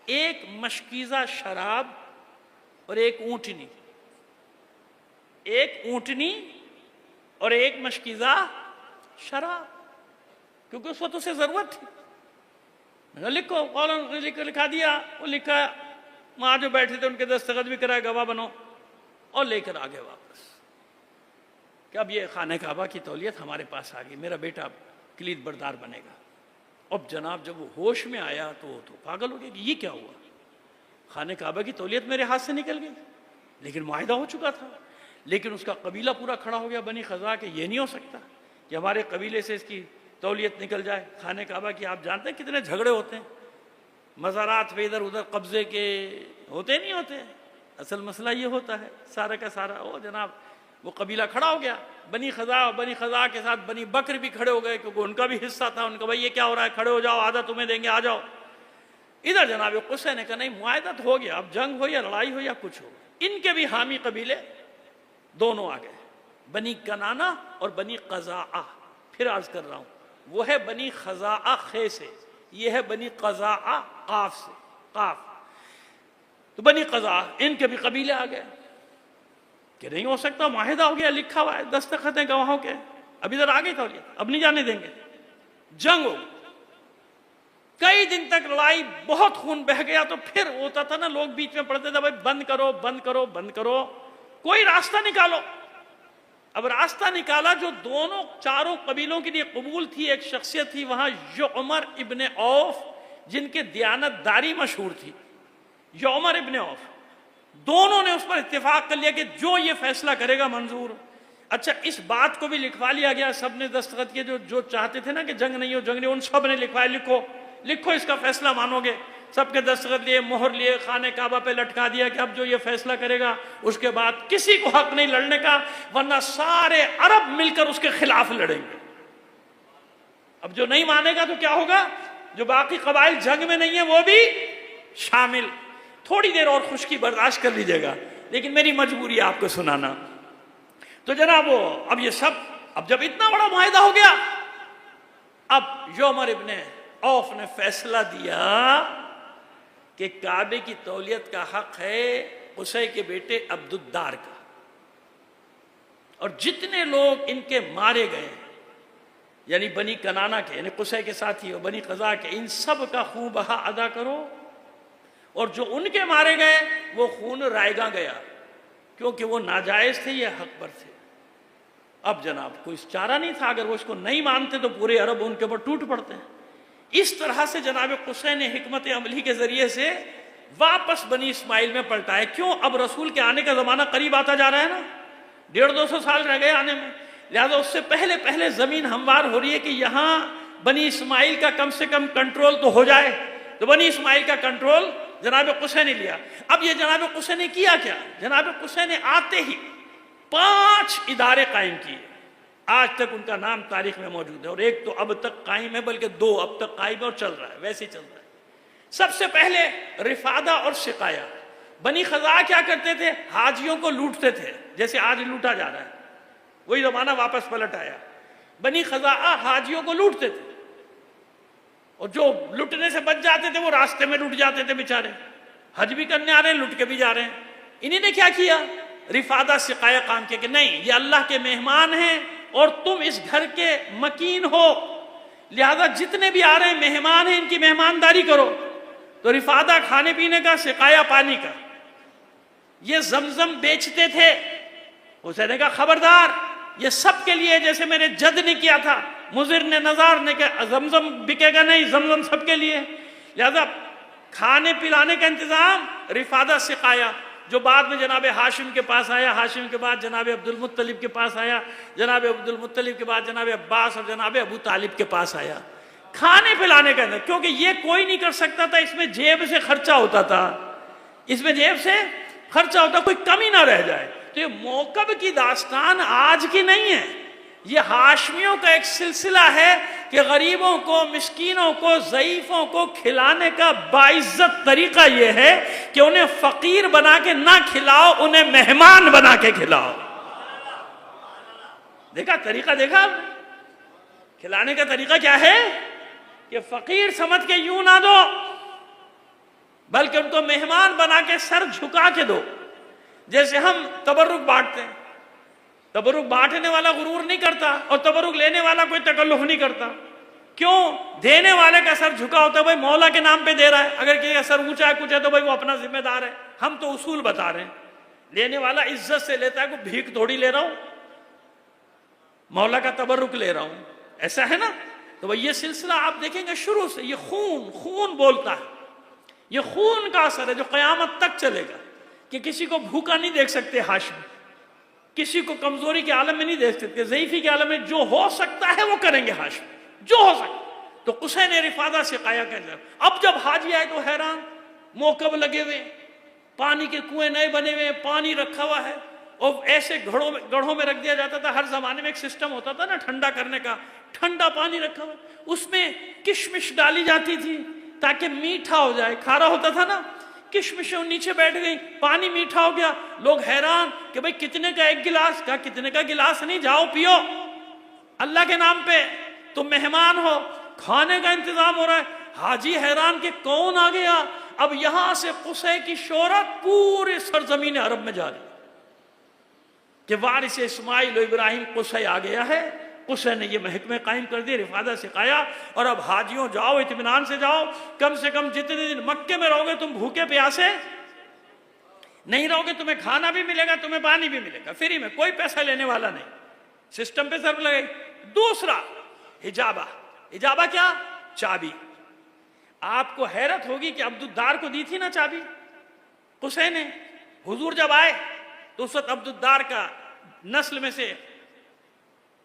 A: एक मशकीज़ा शराब और एक ऊँटनी, एक ऊँटनी और एक मशकीज़ा शराब, क्योंकि उस वक्त उसे ज़रूरत थी। मैंने लिखो, कौन लिखा दिया, वो लिखा, वहाँ जो बैठे थे उनके दस्तखत भी कराए, गवाह बनो, और लेकर आ गए वापस कि अब ये खाने काबा की तौलियत हमारे पास आ गई, मेरा बेटा किलीद बरदार बनेगा। अब जनाब जब वो होश में आया तो पागल हो गया कि ये क्या हुआ, खाने काबा की तौलियत मेरे हाथ से निकल गई। लेकिन मुआहिदा हो चुका था। लेकिन उसका कबीला पूरा खड़ा हो गया बनी खज़ा के, ये नहीं हो सकता कि हमारे कबीले से इसकी तौलियत निकल जाए खाने काबा की। आप जानते हैं कितने झगड़े होते हैं मज़ारात पे, इधर उधर कब्जे के होते नहीं होते। असल मसला ये होता है सारा का सारा। ओ जनाब वो कबीला खड़ा हो गया, बनी खज़ा के साथ बनी बकर भी खड़े हो गए, क्योंकि उनका भी हिस्सा था। उनका भाई ये क्या हो रहा है, खड़े हो जाओ, आधा तुम्हें देंगे, आ जाओ इधर। जनाब कुस्से ने कहा नहीं, मुआहिदा तो हो गया, अब जंग हो या लड़ाई हो या कुछ हो। इनके भी हामी कबीले दोनों आ गए, बनी कनाना और बनी क़ज़ाआ। फिर अर्ज कर रहा हूं, वो है बनी खज़ाआ खे से, ये है बनी क़ज़ाआ काफ से, काफ। तो बनी क़ज़ा इनके भी कबीले आ गए कि नहीं हो सकता, मुआहिदा हो गया, लिखा हुआ है, दस्तखत है गवाहों के, अब इधर आ गई तौलियत, अब नहीं जाने देंगे, जंग हो। कई दिन तक लड़ाई, बहुत खून बह गया तो फिर होता था ना, लोग बीच में पड़ते थे, भाई बंद करो बंद करो बंद करो, कोई रास्ता निकालो। अब रास्ता निकाला जो दोनों चारों कबीलों के लिए कबूल थी। एक शख्सियत थी वहां युमर इब्ने औफ, जिनके दियानतदारी मशहूर थी। युमर इब्ने औफ, दोनों ने उस पर इत्तेफाक कर लिया कि जो ये फैसला करेगा मंजूर। अच्छा, इस बात को भी लिखवा लिया गया, सब ने दस्तखत किए, जो जो चाहते थे ना कि जंग नहीं हो जंग नहीं, उन सब ने लिखवाया, लिखो लिखो इसका फैसला मानोगे। सबके दस्तखत लिए, मोहर लिए, खाने काबा पे लटका दिया कि अब जो ये फैसला करेगा उसके बाद किसी को हक नहीं लड़ने का, वरना सारे अरब मिलकर उसके खिलाफ लड़ेंगे। अब जो नहीं मानेगा तो क्या होगा, जो बाकी कबाइल जंग में नहीं है वो भी शामिल। थोड़ी देर और खुशकी बर्दाश्त कर लीजिएगा, लेकिन मेरी मजबूरी है आपको सुनाना। तो जनाब वो अब ये सब, अब जब इतना बड़ा मुआहिदा हो गया, अब युमर इब्ने औफ ने फैसला दिया कि काबे की तौलियत का हक है कुसै के बेटे अब्दुद्दार का, और जितने लोग इनके मारे गए, यानी बनी कनाना के, यानी कुसै के साथी और बनी कज़ा के, इन सब का खून बहा अदा करो, और जो उनके मारे गए वो खून रायगा गया, क्योंकि वो नाजायज थे, ये हक पर थे। अब जनाब कोई चारा नहीं था, अगर वो इसको नहीं मानते तो पूरे अरब उनके ऊपर टूट पड़ते हैं। इस तरह से जनाब कुसै ने हिकमत अमली के जरिए से वापस बनी इस्माइल में पलटाए। क्यों, अब रसूल के आने का जमाना करीब आता जा रहा है ना, 150-200 साल रह गए आने में, लिहाजा उससे पहले पहले जमीन हमवार हो रही है कि यहाँ बनी इस्माइल का कम से कम कंट्रोल तो हो जाए। तो बनी इस्माइल का कंट्रोल जनाब कुसै ने लिया। अब ये जनाब कुसै ने किया क्या, जनाब कुसै ने आते ही 5 इदारे कायम किए, आज तक उनका नाम तारीख में मौजूद है, और एक तो अब तक कायम है, बल्कि 2 अब तक कायम है और चल रहा है, वैसे ही चल रहा है। सबसे पहले रिफादा और सिकाया। बनी खज़ा क्या करते थे, हाजियों को लूटते थे, जैसे आज लूटा जा रहा है, वही जमाना वापस पलट आया। बनी खज़ा हाजियों को लूटते थे, और जो लुटने से बच जाते थे वो रास्ते में लुट जाते थे बेचारे, हज भी करने आ रहे हैं, लुट के भी जा रहे हैं। इन्हीं ने क्या किया, रिफादा सिकाया काम किया कि नहीं, ये अल्लाह के मेहमान हैं और तुम इस घर के मकीन हो, लिहाजा जितने भी आ रहे हैं मेहमान हैं, इनकी मेहमानदारी करो। तो रिफादा खाने पीने का, सिकाया पानी का। ये जमजम बेचते थे, हुसैन का खबरदार, ये सब के लिए, जैसे मेरे जद ने किया था, मुजिर ने, नजार ने, कहा जमजम बिकेगा नहीं, जमजम सबके लिए। लिहाजा खाने पिलाने का इंतजाम रिफादा सिकाया, जो बाद में जनाब हाशिम के पास आया, हाशिम के बाद जनाब अब्दुल मुत्तलिब के पास आया, जनाब अब्दुल मुत्तलिब के बाद जनाब अब्बास और जनाब अबू तालिब के पास आया। खाने पिलाने का, क्योंकि ये कोई नहीं कर सकता था, इसमें जेब से खर्चा होता था, इसमें जेब से खर्चा होता, कोई कमी ना रह जाए। तो ये मौकब की दास्तान आज की नहीं है, ये हाशमियों का एक सिलसिला है कि गरीबों को, मिस्कीनों को, ज़ईफों को खिलाने का बाइज्जत तरीका यह है कि उन्हें फकीर बना के ना खिलाओ, उन्हें मेहमान बना के खिलाओ। देखा तरीका, देखा खिलाने का तरीका क्या है कि फकीर समझ के यूं ना दो, बल्कि उनको मेहमान बना के सर झुका के दो। जैसे हम तबर्रुक बांटते हैं, तबरुक बांटने वाला गुरूर नहीं करता और तबरुक लेने वाला कोई तकल्लुफ नहीं करता। क्यों, देने वाले का सर झुका होता है, भाई मौला के नाम पे दे रहा है, अगर किसी का सर ऊंचा है कुछ है तो भाई वो अपना जिम्मेदार है, हम तो उसूल बता रहे हैं। लेने वाला इज्जत से लेता है, कोई भीख थोड़ी ले रहा हूं, मौला का तबरुक ले रहा हूं, ऐसा है ना। तो भाई ये सिलसिला आप देखेंगे शुरू से, ये खून खून बोलता है, ये खून का असर है जो क़यामत तक चलेगा, कि किसी को भूखा नहीं देख सकते हाशिम, किसी को कमजोरी के आलम में नहीं देख सकते, ज़ईफी के आलम में जो हो सकता है वो करेंगे हाशिम, जो हो सकता। तो कुसै ने रिफादा से काया कहते। अब जब हाजी आए तो हैरान, मोकब लगे हुए, पानी के कुएं नए बने हुए, पानी रखा हुआ है, और ऐसे गढ़ों में रख दिया जाता था। हर जमाने में एक सिस्टम होता था ना ठंडा करने का, ठंडा पानी रखा हुआ, उसमें किशमिश डाली जाती थी ताकि मीठा हो जाए, खारा होता था ना, किशमिश नीचे बैठ गई, पानी मीठा हो गया। लोग हैरान कि भाई कितने का एक गिलास, का कितने का गिलास नहीं, जाओ पियो अल्लाह के नाम पे, तुम मेहमान हो, खाने का इंतजाम हो रहा है। हाजी हैरान कि कौन आ गया। अब यहां से कुसै की शोहरत पूरे सरजमीन अरब में जा रही कि वारिस इस्माइल इब्राहिम कुसै आ गया है, कुसै ने ये महकमे कायम कर दिए, रिफादा सिखाया। और अब हाजियों जाओ, इत्मीनान से जाओ, कम से कम जितने दिन मक्के में रहोगे तुम भूखे प्यासे नहीं रहोगे, तुम्हें खाना भी मिलेगा, तुम्हें पानी भी मिलेगा फ्री में, कोई पैसा लेने वाला नहीं, सिस्टम पे शर्त लगाई। दूसरा हिजाबा। हिजाबा क्या? चाबी। आपको हैरत होगी कि अब्दुद्दार को दी थी ना चाबी कुसै ने। हुजूर जब आए तो उस वक्त अब्दुद्दार का नस्ल में से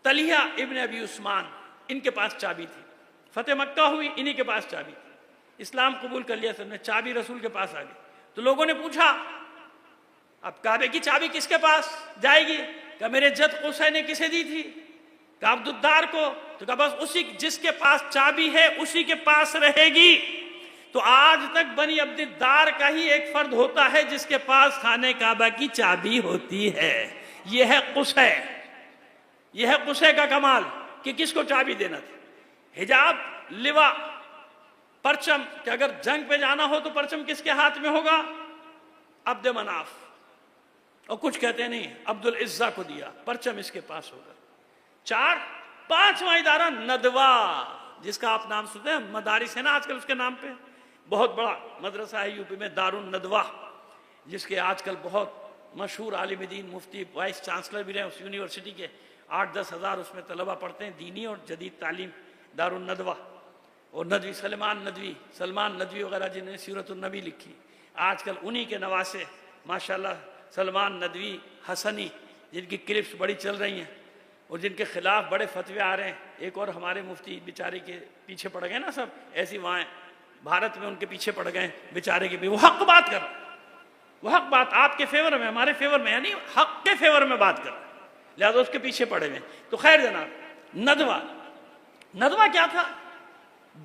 A: तलिया इब्न अबी उस्मान, इनके पास चाबी थी। फतेह मक्का हुई, इन्हीं के पास चाबी थी। इस्लाम कबूल कर लिया सबने, चाबी रसूल के पास आ गई। तो लोगों ने पूछा अब काबे की चाबी किसके पास जाएगी? क्या मेरे जद कुसै ने किसे दी थी? क्या अब्दुद्दार को? तो कहा बस उसी जिसके पास चाबी है उसी के पास रहेगी। तो आज तक बनी अब्दुद्दार का ही एक फर्द होता है जिसके पास खाने काबा की चाबी होती है। यह है कुसै, यह है कुसै का कमाल कि किसको चाबी देना थी। हिजाब, लिवा, परचम, कि अगर जंग पे जाना हो तो परचम किसके हाथ में होगा? अब्द मनाफ। और कुछ कहते नहीं अब्दुल इज्जा को दिया, परचम इसके पास होगा। 4, 5वां इदारा नदवा, जिसका आप नाम सुनते हैं, मदारिस है ना आजकल उसके नाम पे, बहुत बड़ा मदरसा है यूपी में दारुन नदवा, जिसके आजकल बहुत मशहूर आलिम दीन मुफ्ती वाइस चांसलर भी रहे उस यूनिवर्सिटी के। 8-10 हज़ार उसमें तलबा पढ़ते हैं, दीनी और जदीद तालीम। दारुन नदवा। और नदवी सलमान नदवी वगैरह जिन्होंने सीरतुन नबी लिखी, आजकल उन्हीं के नवासे माशाल्लाह सलमान नदवी हसनी, जिनकी क्लिप्स बड़ी चल रही हैं और जिनके खिलाफ बड़े फतवे आ रहे हैं। एक और हमारे मुफ्ती बेचारे के पीछे पड़ गए ना सब, ऐसी वहाँ भारत में उनके पीछे पड़ गए बेचारे के भी। वो हक बात कर, वो हक बात आपके फेवर में, हमारे फेवर में, यानी हक के फेवर में बात कर, लिहाजा उसके पीछे पड़े हुए। तो खैर जनाब, नदवा, नदवा क्या था?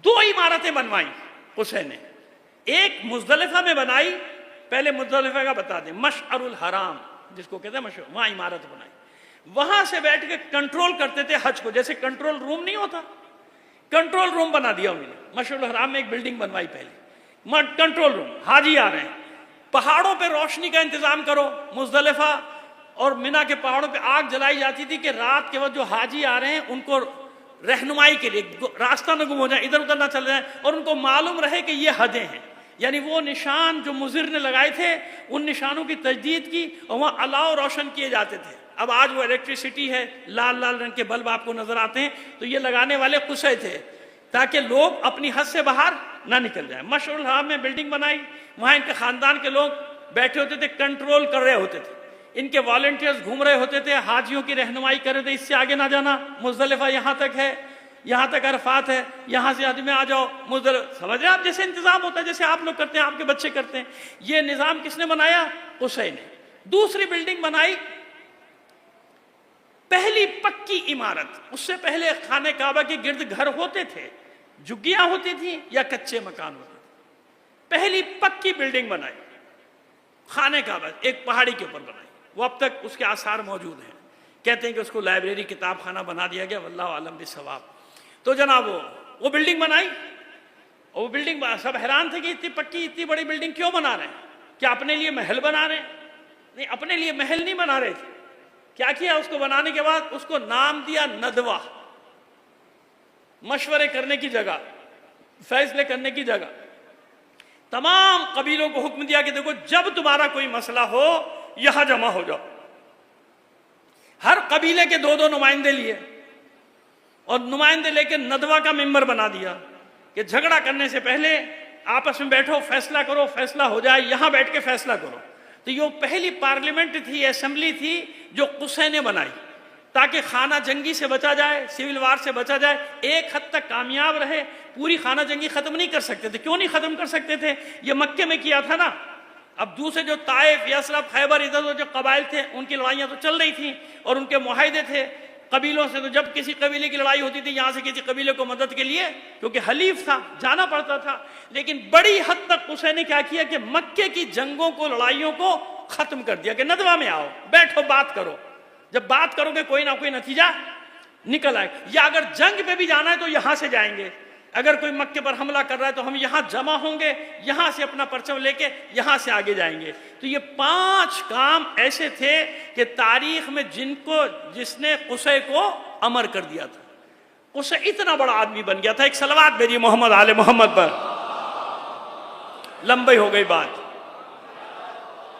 A: 2 इमारतें बनवाई कुसै ने। एक मुजदलिफा में बनाई, पहले मुजदलिफा का बता दें, मशअरुल हराम जिसको कहते हैं मशहूर, वहां इमारत बनाई। वहां से बैठ के कंट्रोल करते थे हज को, जैसे कंट्रोल रूम नहीं होता, कंट्रोल रूम बना दिया उन्होंने। मशअरुल हराम में एक बिल्डिंग बनवाई पहले, कंट्रोल रूम। हाजी आ रहे हैं, पहाड़ों पे रोशनी का इंतजाम करो। मुजदलिफा और मिना के पहाड़ों पे आग जलाई जाती थी कि रात के वक्त जो हाजी आ रहे हैं उनको रहनुमाई के लिए, रास्ता न गुम हो जाए, इधर उधर ना चल जाए, और उनको मालूम रहे कि ये हदें हैं। यानी वो निशान जो मुज़िर ने लगाए थे उन निशानों की तजदीद की और वहाँ अलाव रोशन किए जाते थे। अब आज वो इलेक्ट्रिसिटी है, लाल लाल रंग के बल्ब आपको नजर आते हैं, तो ये लगाने वाले कुसै थे ताकि लोग अपनी हद से बाहर ना निकल जाए। मशअरुल हराम में बिल्डिंग बनाई, वहाँ इनके खानदान के लोग बैठे होते थे, कंट्रोल कर रहे होते थे, इनके वॉलंटियर्स घूम रहे होते थे, हाजियों की रहनुमाई कर रहे थे, इससे आगे ना जाना, मुजदलिफा यहाँ तक है, यहाँ तक अरफात है, यहाँ से आदमी आ जाओ मुजदलिफा। समझ रहे आप? जैसे इंतजाम होता है, जैसे आप लोग करते हैं, आपके बच्चे करते हैं। ये निज़ाम किसने बनाया? कुसै ने। दूसरी बिल्डिंग बनाई, पहली पक्की इमारत। उससे पहले खाने काबा के गिर्द घर होते थे, झुग्गियां होती थी या कच्चे मकान होते थे। पहली पक्की बिल्डिंग बनाई खाने काबा, एक पहाड़ी के ऊपर बनाई। वो अब तक उसके आसार मौजूद हैं। कहते हैं कि उसको लाइब्रेरी किताब खाना बना दिया गया, वल्लाहु आलम बिस्सवाब। तो जनाब वो बिल्डिंग बनाई, और वो बिल्डिंग सब हैरान थे कि इतनी पक्की इतनी बड़ी बिल्डिंग क्यों बना रहे हैं? क्या अपने लिए महल बना रहे हैं? नहीं, अपने लिए महल नहीं बना रहे थे। क्या किया उसको बनाने के बाद? उसको नाम दिया नदवा, मशवरे करने की जगह, फैसले करने की जगह। तमाम कबीलों को हुक्म दिया कि देखो, जब तुम्हारा कोई मसला हो यहां जमा हो जाओ। हर कबीले के 2-2 नुमाइंदे लिए, और नुमाइंदे लेकर नदवा का मेंबर बना दिया कि झगड़ा करने से पहले आपस में बैठो, फैसला करो, फैसला हो जाए, यहां बैठ के फैसला करो। तो ये पहली पार्लियामेंट थी, असेंबली थी जो कुसै ने बनाई, ताकि खाना जंगी से बचा जाए, सिविल वार से बचा जाए। एक हद तक कामयाब रहे, पूरी खाना जंगी खत्म नहीं कर सकते थे। क्यों नहीं खत्म कर सकते थे? ये मक्के में किया था ना। अब दूसरे जो ताइफ, यसरब, खैबर, इधर जो कबाइल थे, उनकी लड़ाइयां तो चल रही थी और उनके मुआहदे थे कबीलों से। तो जब किसी कबीले की लड़ाई होती थी, यहाँ से किसी कबीले को मदद के लिए, क्योंकि हलीफ था, जाना पड़ता था। लेकिन बड़ी हद तक कुसै ने क्या किया कि मक्के की जंगों को, लड़ाइयों को खत्म कर दिया कि नदवा में आओ, बैठो, बात करो। जब बात करोगे कोई ना कोई नतीजा निकल आए। या अगर जंग पे भी जाना है तो यहां से जाएंगे, अगर कोई मक्के पर हमला कर रहा है तो हम यहां जमा होंगे, यहां से अपना परचम लेके यहां से आगे जाएंगे। तो ये 5 काम ऐसे थे कि तारीख में जिसने कुसै को अमर कर दिया था। उससे इतना बड़ा आदमी बन गया था। एक सलवात भेजिए मोहम्मद आले मोहम्मद पर। लंबी हो गई बात,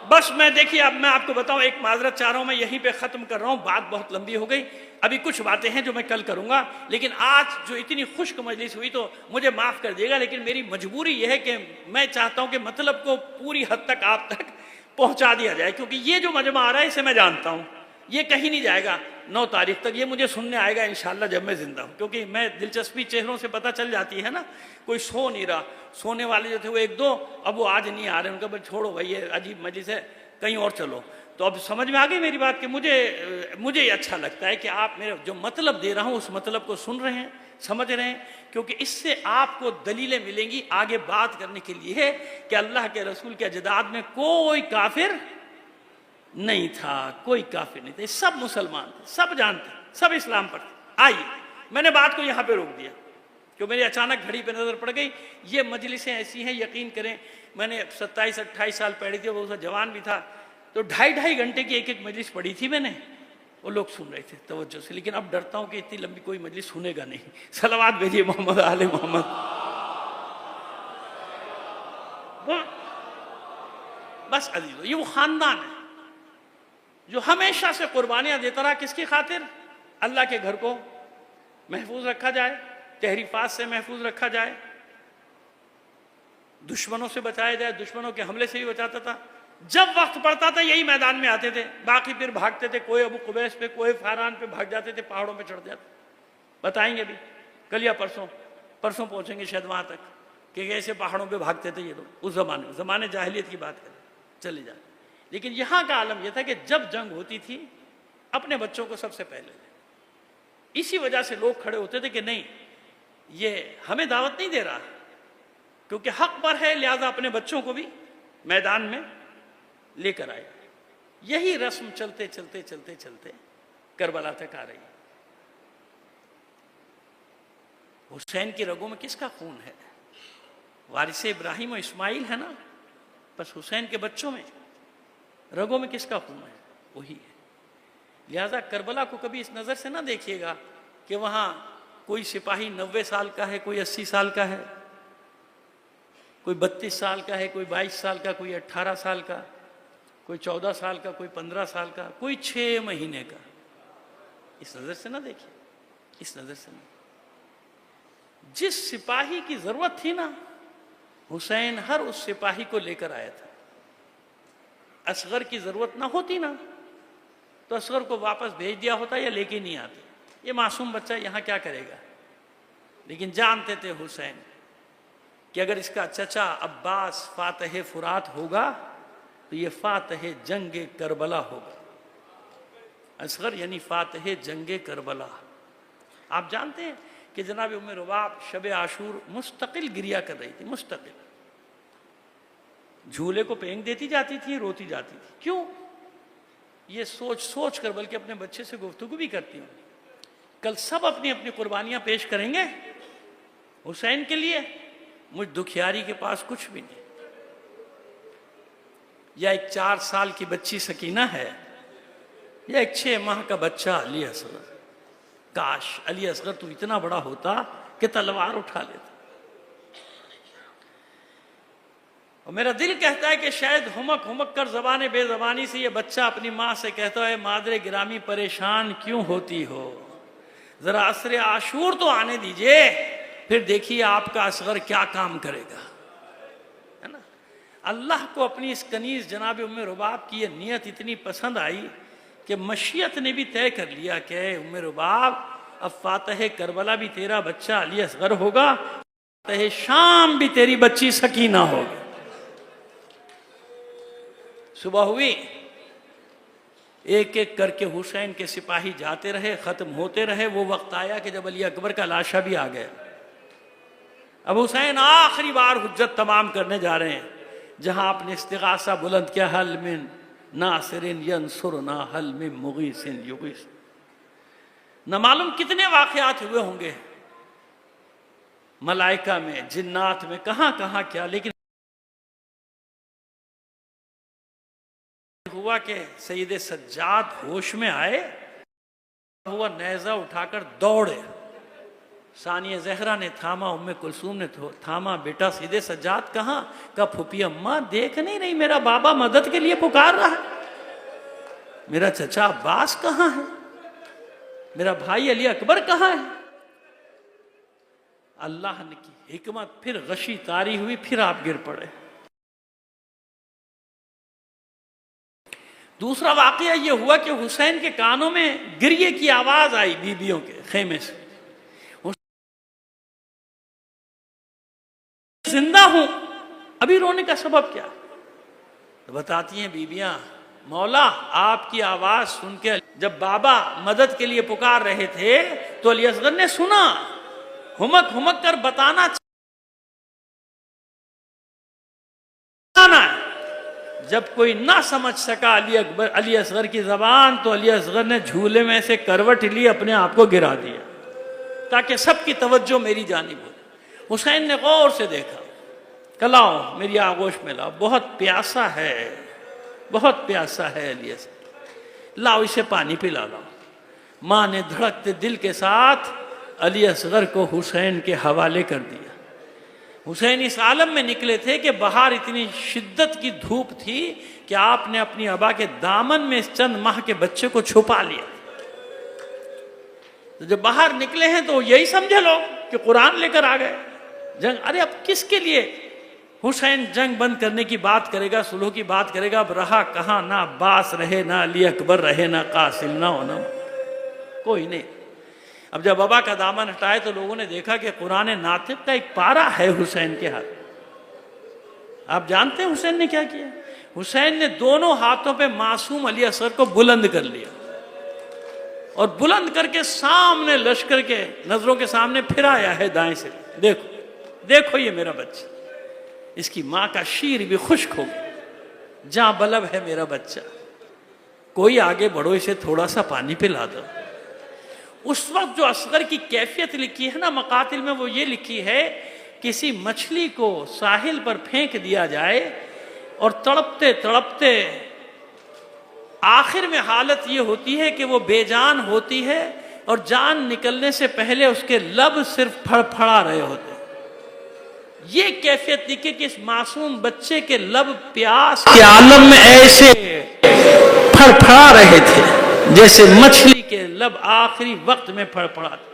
A: बस मैं देखिए अब मैं आपको बताऊं, एक माजरत चाह रहा हूं, मैं यहीं पे खत्म कर रहा हूं, बात बहुत लंबी हो गई। अभी कुछ बातें हैं जो मैं कल करूंगा, लेकिन आज जो इतनी खुश्क मजलिस हुई तो मुझे माफ कर दिएगा, लेकिन मेरी मजबूरी यह है कि मैं चाहता हूं कि मतलब को पूरी हद तक आप तक पहुंचा दिया जाए, क्योंकि ये जो मजमा आ रहा है इसे मैं जानता हूं, ये कहीं नहीं जाएगा 9 तारीख तक, ये मुझे सुनने आएगा इंशाल्लाह जब मैं जिंदा हूं, क्योंकि मैं दिलचस्पी चेहरों से पता चल जाती है ना। कोई सो नहीं रहा, सोने वाले जो थे वो 1-2 अब वो आज नहीं आ रहे, उनका बोल छोड़ो भाई ये अजीब मजलिस है, कहीं और चलो। तो अब समझ में आ गई मेरी बात कि मुझे ये अच्छा लगता है कि आप मेरे जो मतलब दे रहा हूं उस मतलब को सुन रहे हैं, समझ रहे हैं, क्योंकि इससे आपको दलीलें मिलेंगी आगे बात करने के लिए कि अल्लाह के रसूल के अजदाद में कोई काफिर नहीं था, कोई काफिर नहीं थे, सब मुसलमान थे, सब जानते, सब इस्लाम पर थे। आइए, मैंने बात को यहां पे रोक दिया क्योंकि मेरी अचानक घड़ी पे नजर पड़ गई। ये मजलिसें ऐसी हैं, यकीन करें, मैंने 27-28 साल पढ़ी थी, वो जवान भी था, तो 2.5 घंटे की एक मजलिस पढ़ी थी मैंने, वो लोग सुन रहे थे तवज्जो से, लेकिन अब डरता हूं कि इतनी लंबी कोई मजलिस सुनेगा नहीं। सलावत भेजिए मोहम्मद आले मोहम्मद। बस अजीजों, ये वो खानदान है जो हमेशा से कुर्बानियां देता रहा, किसकी खातिर? अल्लाह के घर को महफूज रखा जाए, तहरीफात से महफूज रखा जाए, दुश्मनों से बचाया जाए, दुश्मनों के हमले से भी बचाता था। जब वक्त पड़ता था यही मैदान में आते थे, बाकी फिर भागते थे, कोई अबू कुबैस पे, कोई फारान पे भाग जाते थे, पहाड़ों पे चढ़ जाते। बताएंगे भी कल या परसों पहुंचेंगे शायद वहां तक कि कैसे पहाड़ों पे भागते थे ये लोग उस जमाने जाहिलियत की बात करें, चले जाए। लेकिन यहां का आलम यह था कि जब जंग होती थी अपने बच्चों को सबसे पहले, इसी वजह से लोग खड़े होते थे कि नहीं ये हमें दावत नहीं दे रहा, क्योंकि हक पर है, लिहाजा अपने बच्चों को भी मैदान में लेकर आए। यही रस्म चलते चलते चलते चलते करबला तक आ रही। हुसैन की रगों में किसका खून है? वारिस इब्राहिम और इस्माइल है ना, बस हुसैन के बच्चों में रगों में किसका खून है? वही है। लिहाजा करबला को कभी इस नजर से ना देखिएगा कि वहां कोई सिपाही 90 साल का है, कोई 80 साल का है, कोई 32 साल का है, कोई 22 साल का, कोई 18 साल का, कोई 14 साल का, कोई 15 साल का, कोई 6 महीने का। इस नजर से ना देखिए, इस नजर से ना। जिस सिपाही की जरूरत थी ना, हुसैन हर उस सिपाही को लेकर आया था। असगर की जरूरत ना होती ना तो असगर को वापस भेज दिया होता या लेके नहीं आते, ये मासूम बच्चा यहां क्या करेगा। लेकिन जानते थे हुसैन कि अगर इसका चचा अब्बास फातह फुरात होगा तो ये फातह जंगे करबला होगा। असगर यानी फातह जंगे करबला। आप जानते हैं कि जनाब उम्मे रुबाब शब आशूर मुस्तकिल गिरिया कर रही थी, मुस्तकिल झूले को पेंग देती जाती थी, रोती जाती थी। क्यों? ये सोच सोच कर, बल्कि अपने बच्चे से गुफ्तगू भी करती हूँ, कल सब अपनी अपनी कुर्बानियां पेश करेंगे हुसैन के लिए, मुझ दुखियारी के पास कुछ भी नहीं। या एक 4 साल की बच्ची सकीना है, या एक 6 माह का बच्चा अली असगर। काश अली असगर तू इतना बड़ा होता कि तलवार उठा लेता। और मेरा दिल कहता है कि शायद हुमक हुमक कर जबाने बेजबानी से ये बच्चा अपनी माँ से कहता है, मादरे गिरामी परेशान क्यों होती हो, जरा असरे आशूर तो आने दीजिए, फिर देखिए आपका असगर क्या काम करेगा, है ना। अल्लाह को अपनी इस कनीज जनाब उम्मे रुबाब की ये नीयत इतनी पसंद आई कि मशीयत ने भी तय कर लिया कि उम्मे रुबाब अब फातह करबला भी तेरा बच्चा अली असगर होगा, फातह शाम भी तेरी बच्ची सकीना होगी। सुबह हुई, एक एक करके हुसैन के सिपाही जाते रहे, खत्म होते रहे। वो वक्त आया कि जब अली अकबर का लाशा भी आ गया। अब हुसैन आखिरी बार हुज्जत तमाम करने जा रहे हैं, जहां आपने इस्तिगासा बुलंद किया, हल मिन नासिरिन यंसुरना हल मिन मुगीसिन युगीस। न मालूम कितने वाकयात हुए होंगे मलाइका में, जिन्नात में, कहां कहां क्या, लेकिन हुआ कि सैयद सज्जाद होश में आए हुआ नेज़ा उठाकर दौड़े। सानिया ज़हरा ने थामा, उम्मे कुलसूम ने थामा, बेटा सीधे सज्जाद कहाँ? का फूफी अम्मा देख नहीं रही मेरा बाबा मदद के लिए पुकार रहा है? मेरा चचा अब्बास कहाँ है? मेरा भाई अली अकबर कहाँ है? अल्लाह ने की हिकमत, फिर गशी तारी हुई, फिर आप गिर पड़े। दूसरा वाकया यह हुआ कि हुसैन के कानों में गिरिए की आवाज आई बीबियों के खेमे से। जिंदा हूं, अभी रोने का सबब क्या? तो बताती हैं बीबियां, मौला आपकी आवाज सुन के जब बाबा मदद के लिए पुकार रहे थे तो अली असगर ने सुना, हुमक हुमक कर बताना जब कोई ना समझ सका अली असगर की जबान, तो अली असगर ने झूले में से करवट ली, अपने आप को गिरा दिया ताकि सबकी तवज्जो मेरी जानिब हो। हुसैन ने गौर से देखा, कलाओ मेरी आगोश में लाओ, बहुत प्यासा है, बहुत प्यासा है अली असगर, लाओ इसे पानी पिला लाओ। माँ ने धड़कते दिल के साथ अली असगर को हुसैन के हवाले कर दिया। हुसैन इस आलम में निकले थे कि बाहर इतनी शिद्दत की धूप थी कि आपने अपनी अबा के दामन में इस चंद माह के बच्चे को छुपा लिया। तो जब बाहर निकले हैं तो यही समझे लोग कि कुरान लेकर आ गए जंग। अरे अब किसके लिए हुसैन जंग बंद करने की बात करेगा, सुलह की बात करेगा? अब रहा कहाँ, ना अब्बास रहे, ना अली अकबर रहे, ना कासिम, ना होना, कोई नहीं। अब जब बाबा का दामन हटाए तो लोगों ने देखा कि कुरान नातिक का एक पारा है हुसैन के हाथ। आप जानते हैं हुसैन ने क्या किया? हुसैन ने दोनों हाथों पे मासूम अली असगर को बुलंद कर लिया और बुलंद करके सामने लश्कर के नजरों के सामने फिराया है दाएं से। देखो देखो ये मेरा बच्चा, इसकी माँ का शीर भी खुश्क हो गया, जहां बलब है मेरा बच्चा, कोई आगे बढ़ो, इसे थोड़ा सा पानी पिला दो। उस वक्त जो असगर की कैफियत लिखी है ना मकातिल में, वो ये लिखी है, किसी मछली को साहिल पर फेंक दिया जाए और तड़पते तड़पते आखिर में हालत ये होती है कि वो बेजान होती है और जान निकलने से पहले उसके लब सिर्फ फड़फड़ा रहे होते। ये कैफियत लिखी कि इस मासूम बच्चे के लब प्यास के आलम में ऐसे फड़फड़ा रहे थे जैसे मछली के लब आखिरी वक्त में फड़फड़ाते।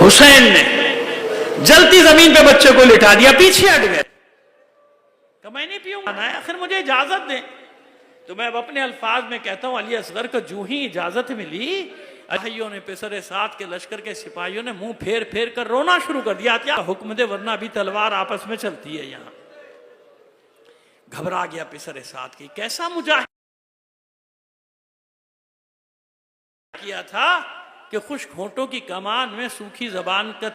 A: हुसैन ने जलती जमीन पे बच्चे को लिटा दिया, पीछे हट गए। मैं नहीं पीऊंगा ना, आखिर मुझे इजाजत दें। तो मैं अब अपने अल्फाज में कहता हूं, अली असगर को जूं ही इजाजत मिली, भाइयों ने, पेसरे साथ के लश्कर के सिपाहियों ने मुंह फेर फेर कर रोना शुरू कर दिया। क्या हुक्म दे, वरना अभी तलवार आपस में चलती है। यहां घबरा गया पेसरे साथ की, कैसा मुजाहिद किया था कि खुश्क होंठों की कमान में सूखी जबान का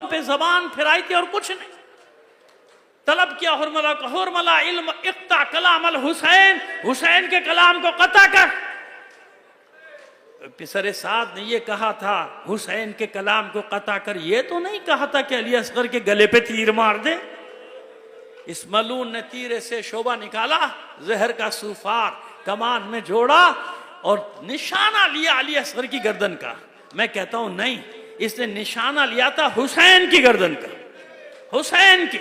A: पे जबान फिराई थी और कुछ नहीं। तलब किया हुरमला को, हुरमला इल्म इक्ता कलाम अल हुसैन, हुसैन के कलाम को कता कर। पिसरे साद ने ये कहा था हुसैन के कलाम को कता कर, ये तो नहीं कहा था कि अली असगर के गले पे तीर मार दे। इस मलून ने तीरे से शोभा निकाला, जहर का सूफार कमान में जोड़ा और निशाना लिया अली असगर की गर्दन का। मैं कहता हूं नहीं, इसने निशाना लिया था हुसैन की गर्दन का, हुसैन की।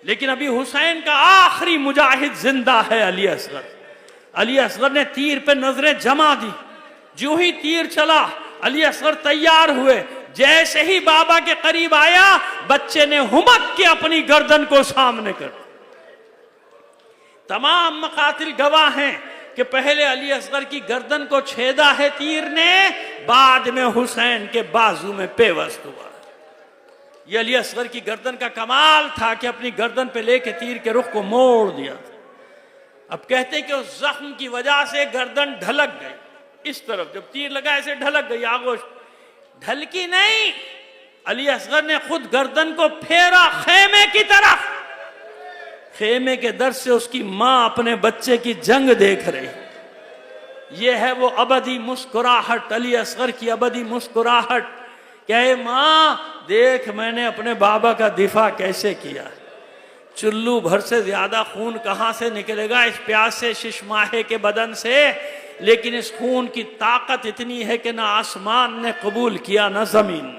A: लेकिन अभी हुसैन का आखिरी मुजाहिद जिंदा है अली असगर। अली असगर ने तीर पे नजरें जमा दी, जो ही तीर चला अली असगर तैयार हुए। जैसे ही बाबा के करीब आया, बच्चे ने हुमक के अपनी गर्दन को सामने कर। तमाम मकातिल गवाह हैं कि पहले अली असगर की गर्दन को छेदा है तीर ने, बाद में हुसैन के बाजू में पेवस्त हुआ। यह अली असगर की गर्दन का कमाल था कि अपनी गर्दन पे लेके तीर के रुख को मोड़ दिया। अब कहते हैं कि उस जख्म की वजह से गर्दन ढलक गई, इस तरफ जब तीर लगा ऐसे ढलक गई आगोश। ढलकी नहीं, अली असगर ने खुद गर्दन को फेरा खेमे की तरफ। खेमे के दर से उसकी मां अपने बच्चे की जंग देख रही। यह है वो अबदी मुस्कुराहट, अली असगर की अबदी मुस्कुराहट। क्या मां देख, मैंने अपने बाबा का दिफा कैसे किया। चुल्लू भर से ज्यादा खून कहां से निकलेगा इस प्यासे शिशमाहे के बदन से। लेकिन इस खून की ताकत इतनी है कि ना आसमान ने कबूल किया ना जमीन।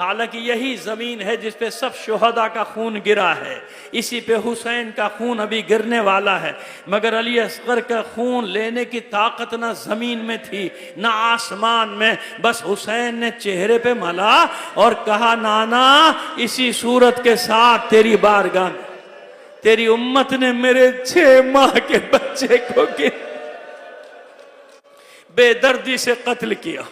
A: हालांकि यही जमीन है जिस पे सब शुहदा का खून गिरा है, इसी पे हुसैन का खून अभी गिरने वाला है। मगर अली असगर का खून लेने की ताकत ना जमीन में थी ना आसमान में। बस हुसैन ने चेहरे पे मला और कहा, नाना इसी सूरत के साथ तेरी बारगाह में तेरी उम्मत ने मेरे 6 माह के बच्चे को बेदर्दी से कत्ल किया।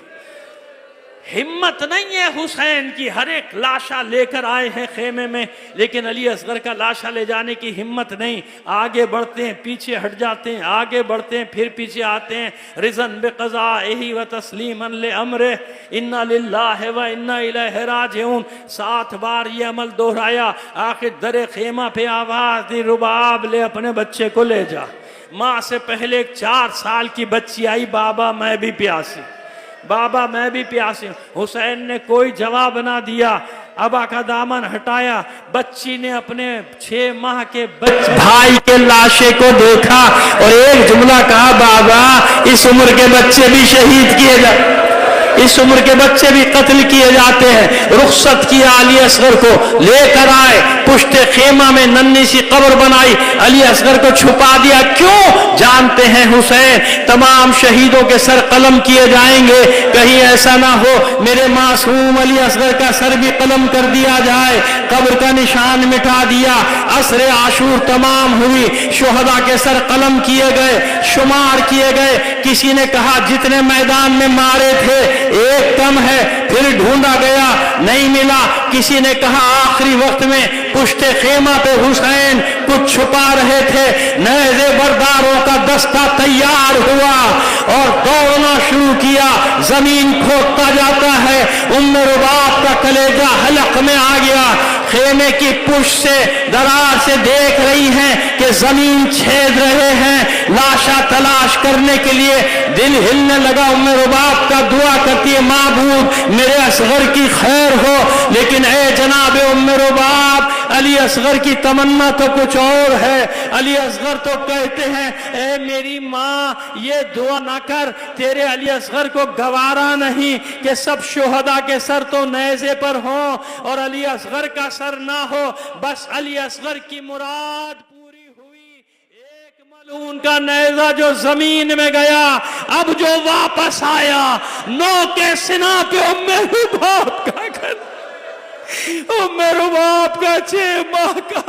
A: हिम्मत नहीं है हुसैन की, हर एक लाशा लेकर आए हैं खेमे में, लेकिन अली असगर का लाशा ले जाने की हिम्मत नहीं। आगे बढ़ते हैं, पीछे हट जाते हैं, आगे बढ़ते हैं, फिर पीछे आते हैं। रिज़न बिक़ज़ाइही व तस्लीमन लिअम्रे इन्ना लिल्लाहि व इन्ना इलैहि राजिऊन। 7 बार ये अमल दोहराया। आखिर दरे खेमा पे आवाज दी, रुबाब ले अपने बच्चे को ले जा। माँ से पहले एक 4 साल की बच्ची आई, बाबा मैं भी प्यासी, बाबा मैं भी प्यासी हूं। हुसैन ने कोई जवाब ना दिया, अबा का दामन हटाया। बच्ची ने अपने 6 माह के बच्चे भाई के लाशे को देखा और एक जुमला कहा, बाबा इस उम्र के बच्चे भी शहीद किए जाते, इस उम्र के बच्चे भी कत्ल किए जाते हैं। रुखसत किया अली असगर को, लेकर आए पुश्ते खेमा में नन्ही सी कब्र बनाई, अली असगर को छुपा दिया। क्यों? जानते हैं हुसैन तमाम शहीदों के सर कलम किए जाएंगे, कहीं ऐसा ना हो मेरे मासूम अली असगर का सर भी कलम कर दिया जाए। कब्र का निशान मिटा दिया। असरे आशूर तमाम हुई, शुहदा के सर कलम किए गए, शुमार किए गए। किसी ने कहा जितने मैदान में मारे थे एक कम है, फिर ढूंढा गया नहीं मिला। किसी ने कहा आखिरी वक्त में पुश्ते खेमा पे हुसैन कुछ छुपा रहे थे। नेज़े बरदारों का दस्ता तैयार हुआ और दौड़ना शुरू किया। जमीन खोदता जाता है, उम्मे रुबाब का कलेजा हलक में आ गया। खेमे की पुश से दरार से देख रही हैं कि जमीन छेद रहे हैं। लाशा तलाश करने के लिए दिल हिलने लगा। उम्मे रुबाब का दुआ करती है, माबूद मेरे असगर की खैर हो। लेकिन ए जनाबे उम्मे रुबाब, अली असगर की तमन्ना तो कुछ और है। अली असगर तो कहते हैं, ए मेरी माँ ये दुआ ना कर, तेरे अली असगर को गवारा नहीं कि सब शुहदा के सर तो नेज़े पर हो और अली असगर का सर ना हो। बस अली असगर की मुराद पूरी हुई। एक मलून का नेज़ा जो जमीन में गया, अब जो वापस आया, नौ के सिना पे उम्मे रुबाब का घर, उम्मे रुबाब का 6 माह का